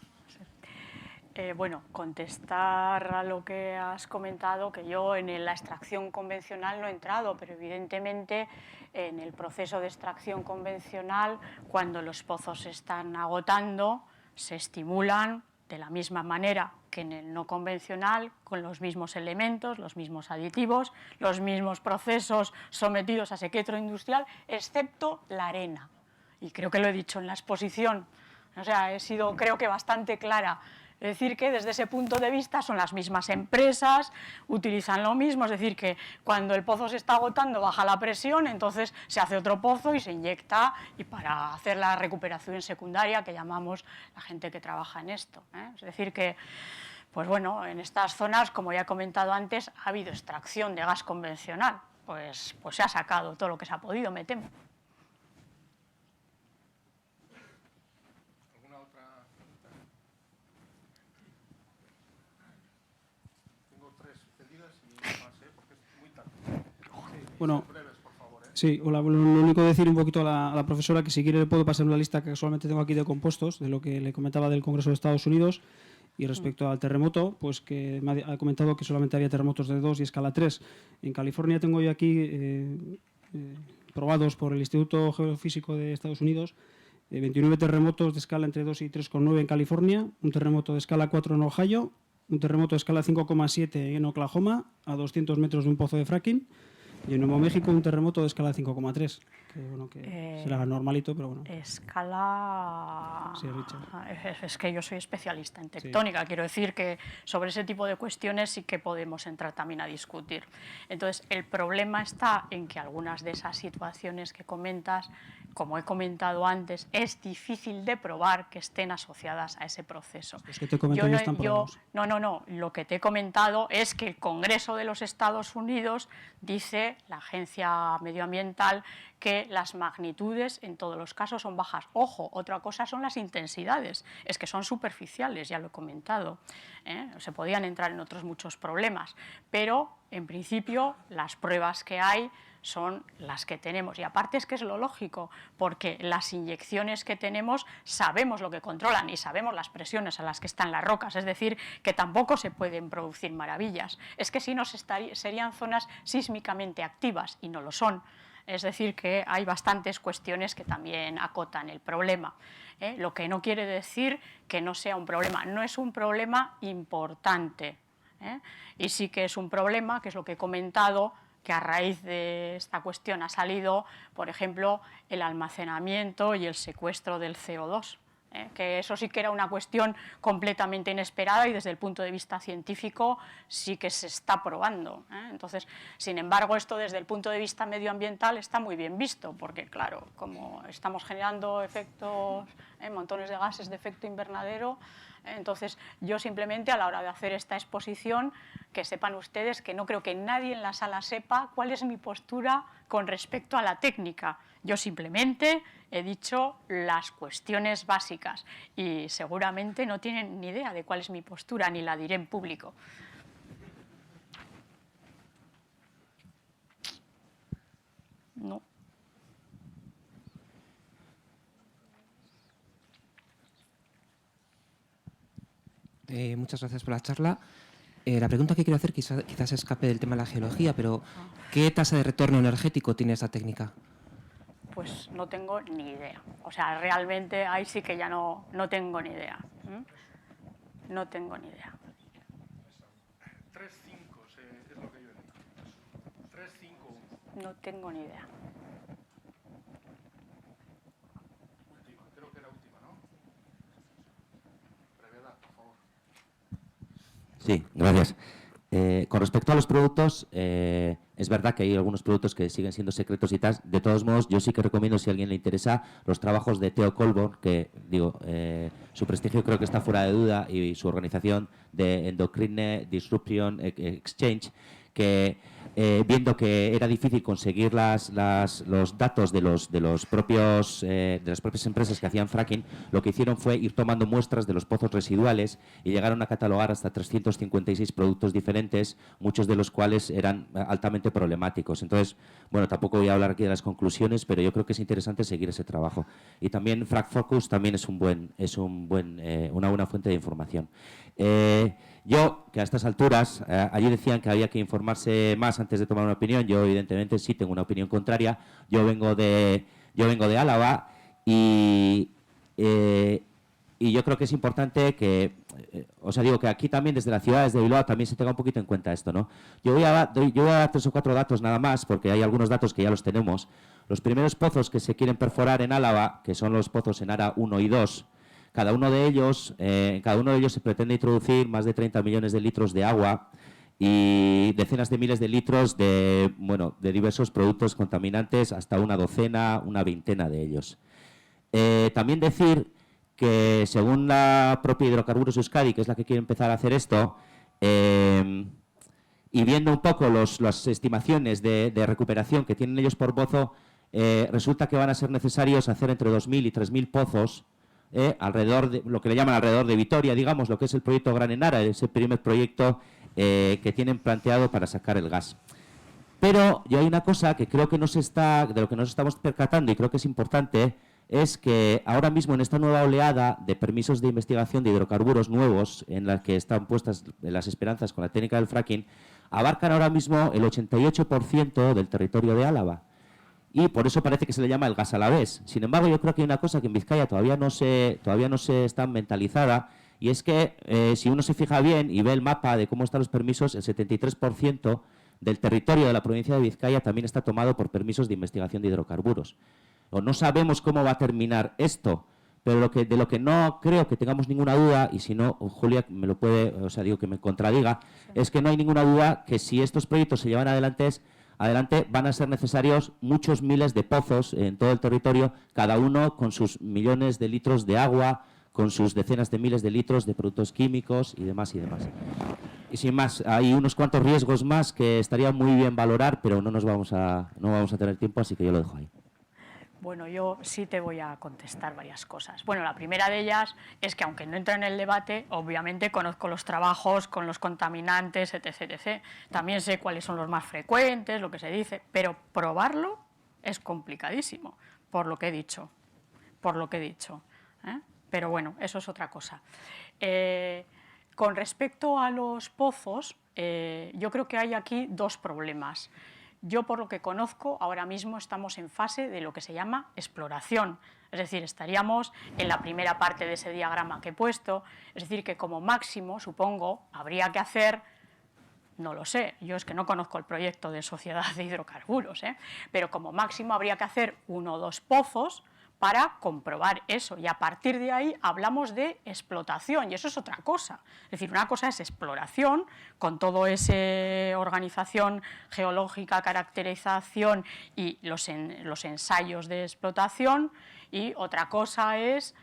Bueno, contestar a lo que has comentado, que yo en la extracción convencional no he entrado, pero evidentemente en el proceso de extracción convencional, cuando los pozos se están agotando, se estimulan de la misma manera que en el no convencional, con los mismos elementos, los mismos aditivos, los mismos procesos sometidos a sequestro industrial, excepto la arena. Y creo que lo he dicho en la exposición, o sea, he sido creo que bastante clara. Es decir, que desde ese punto de vista son las mismas empresas, utilizan lo mismo, es decir, que cuando el pozo se está agotando baja la presión, entonces se hace otro pozo y se inyecta y para hacer la recuperación secundaria que llamamos la gente que trabaja en esto. Es decir, que pues bueno, en estas zonas, como ya he comentado antes, ha habido extracción de gas convencional, pues se ha sacado todo lo que se ha podido, me temo. Bueno, sí, hola, lo único decir un poquito a la profesora que si quiere le puedo pasar una lista que solamente tengo aquí de compuestos, de lo que le comentaba del Congreso de Estados Unidos, y respecto al terremoto, pues que me ha comentado que solamente había terremotos de 2 y escala 3. En California tengo yo aquí probados por el Instituto Geofísico de Estados Unidos, 29 terremotos de escala entre 2 y 3,9 en California, un terremoto de escala 4 en Ohio, un terremoto de escala 5,7 en Oklahoma, a 200 metros de un pozo de fracking, y en Nuevo México un terremoto de escala 5,3, que se le haga normalito, pero bueno. Escala... Sí, Richard. Es que yo soy especialista en tectónica, sí. Quiero decir que sobre ese tipo de cuestiones sí que podemos entrar también a discutir. Entonces, el problema está en que algunas de esas situaciones que comentas, como he comentado antes, es difícil de probar que estén asociadas a ese proceso. Los que te comento ya están probados. No. Lo que te he comentado es que el Congreso de los Estados Unidos dice, la Agencia Medioambiental, que las magnitudes en todos los casos son bajas. Ojo, otra cosa son las intensidades, es que son superficiales, ya lo he comentado. Se podían entrar en otros muchos problemas, pero en principio las pruebas que hay son las que tenemos. Y aparte es que es lo lógico, porque las inyecciones que tenemos sabemos lo que controlan y sabemos las presiones a las que están las rocas, es decir, que tampoco se pueden producir maravillas. Es que si no serían zonas sísmicamente activas y no lo son. Es decir, que hay bastantes cuestiones que también acotan el problema. Lo que no quiere decir que no sea un problema. No es un problema importante. Y sí que es un problema, que es lo que he comentado, que a raíz de esta cuestión ha salido, por ejemplo, el almacenamiento y el secuestro del CO2. Que eso sí que era una cuestión completamente inesperada y desde el punto de vista científico sí que se está probando. Entonces, sin embargo, esto desde el punto de vista medioambiental está muy bien visto, porque claro, como estamos generando efectos, montones de gases de efecto invernadero, entonces yo simplemente a la hora de hacer esta exposición, que sepan ustedes que no creo que nadie en la sala sepa cuál es mi postura con respecto a la técnica. Yo simplemente he dicho las cuestiones básicas y seguramente no tienen ni idea de cuál es mi postura, ni la diré en público. No. Muchas gracias por la charla. La pregunta que quiero hacer quizás escape del tema de la geología, pero ¿qué tasa de retorno energético tiene esta técnica? Pues no tengo ni idea. O sea, realmente ahí sí que ya no tengo ni idea. No tengo ni idea. 3,5 es lo que yo he dicho. 3,5. No tengo ni idea. Creo que era última, ¿no? Brevedad, por favor. Sí, gracias. Con respecto a los productos, es verdad que hay algunos productos que siguen siendo secretos y tal. De todos modos, yo sí que recomiendo, si a alguien le interesa, los trabajos de Theo Colborn, que digo, su prestigio creo que está fuera de duda, y su organización de Endocrine Disruption Exchange, que viendo que era difícil conseguir los datos de las propias empresas que hacían fracking, lo que hicieron fue ir tomando muestras de los pozos residuales y llegaron a catalogar hasta 356 productos diferentes, muchos de los cuales eran altamente problemáticos. Entonces, bueno, tampoco voy a hablar aquí de las conclusiones, pero yo creo que es interesante seguir ese trabajo. Y también FracFocus también es una buena fuente de información. Yo, que a estas alturas, allí decían que había que informarse más antes de tomar una opinión. Yo, evidentemente, sí tengo una opinión contraria. Yo vengo de Álava y yo creo que es importante que, digo que aquí también, desde la ciudad, desde Bilbao, también se tenga un poquito en cuenta esto, ¿no? Yo voy a dar 3 o 4 datos nada más, porque hay algunos datos que ya los tenemos. Los primeros pozos que se quieren perforar en Álava, que son los pozos en Ara 1 y 2, en cada uno de ellos se pretende introducir más de 30 millones de litros de agua y decenas de miles de litros de diversos productos contaminantes, hasta una docena, una veintena de ellos. También decir que, según la propia Hidrocarburos Euskadi, que es la que quiere empezar a hacer esto, y viendo un poco las estimaciones de recuperación que tienen ellos por pozo, resulta que van a ser necesarios hacer entre 2.000 y 3.000 pozos, alrededor de lo que le llaman alrededor de Vitoria, digamos, lo que es el proyecto Gran Enara, ese primer proyecto que tienen planteado para sacar el gas. Pero yo hay una cosa que creo que de lo que nos estamos percatando, y creo que es importante, es que ahora mismo en esta nueva oleada de permisos de investigación de hidrocarburos nuevos, en la que están puestas las esperanzas con la técnica del fracking, abarcan ahora mismo el 88% del territorio de Álava. Y por eso parece que se le llama el gas alavés. Sin embargo, yo creo que hay una cosa que en Vizcaya todavía no se está mentalizada, y es que si uno se fija bien y ve el mapa de cómo están los permisos, el 73% del territorio de la provincia de Vizcaya también está tomado por permisos de investigación de hidrocarburos. O no sabemos cómo va a terminar esto, pero de lo que no creo que tengamos ninguna duda, y si no, Julia me lo puede, o sea, digo que me contradiga, es que no hay ninguna duda que si estos proyectos se llevan adelante van a ser necesarios muchos miles de pozos en todo el territorio, cada uno con sus millones de litros de agua, con sus decenas de miles de litros de productos químicos y demás y demás. Y sin más, hay unos cuantos riesgos más que estaría muy bien valorar, pero no vamos a tener tiempo, así que yo lo dejo ahí. Bueno, yo sí te voy a contestar varias cosas. Bueno, la primera de ellas es que, aunque no entra en el debate, obviamente conozco los trabajos con los contaminantes, etc., etc. También sé cuáles son los más frecuentes, lo que se dice, pero probarlo es complicadísimo, por lo que he dicho. Pero bueno, eso es otra cosa. Con respecto a los pozos, yo creo que hay aquí dos problemas. Yo, por lo que conozco, ahora mismo estamos en fase de lo que se llama exploración. Es decir, estaríamos en la primera parte de ese diagrama que he puesto. Es decir, que como máximo, supongo, habría que hacer, no lo sé, yo es que no conozco el proyecto de Sociedad de Hidrocarburos, pero como máximo habría que hacer 1 o 2 pozos para comprobar eso, y a partir de ahí hablamos de explotación, y eso es otra cosa. Es decir, una cosa es exploración, con toda esa organización geológica, caracterización y los ensayos de explotación, y otra cosa es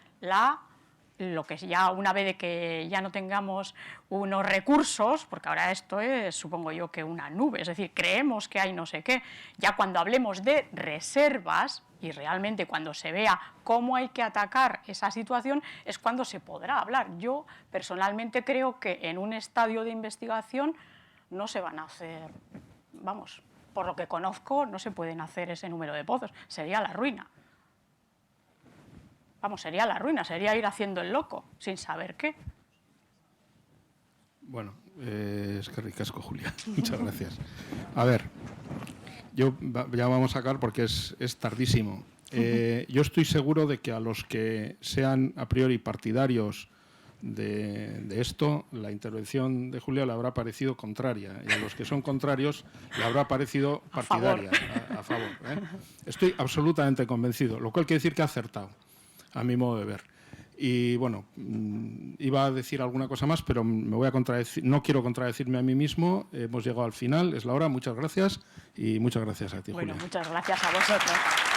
lo que ya una vez de que ya no tengamos unos recursos, porque ahora esto es, supongo yo, que una nube, es decir, creemos que hay no sé qué, ya cuando hablemos de reservas y realmente cuando se vea cómo hay que atacar esa situación es cuando se podrá hablar. Yo personalmente creo que en un estadio de investigación no se van a hacer, vamos, por lo que conozco, no se pueden hacer ese número de pozos, sería la ruina. Vamos, sería la ruina, sería ir haciendo el loco, sin saber qué. Bueno, es que ricasco, Julia. Muchas gracias. A ver, ya vamos a acabar porque es tardísimo. Yo estoy seguro de que a los que sean a priori partidarios de esto, la intervención de Julia le habrá parecido contraria, y a los que son contrarios le habrá parecido partidaria, a favor. Estoy absolutamente convencido, lo cual quiere decir que ha acertado, a mi modo de ver. Y bueno, iba a decir alguna cosa más, pero me voy a contradecir, no quiero contradecirme a mí mismo. Hemos llegado al final, es la hora. Muchas gracias y muchas gracias a ti, Julia. Bueno, muchas gracias a vosotros.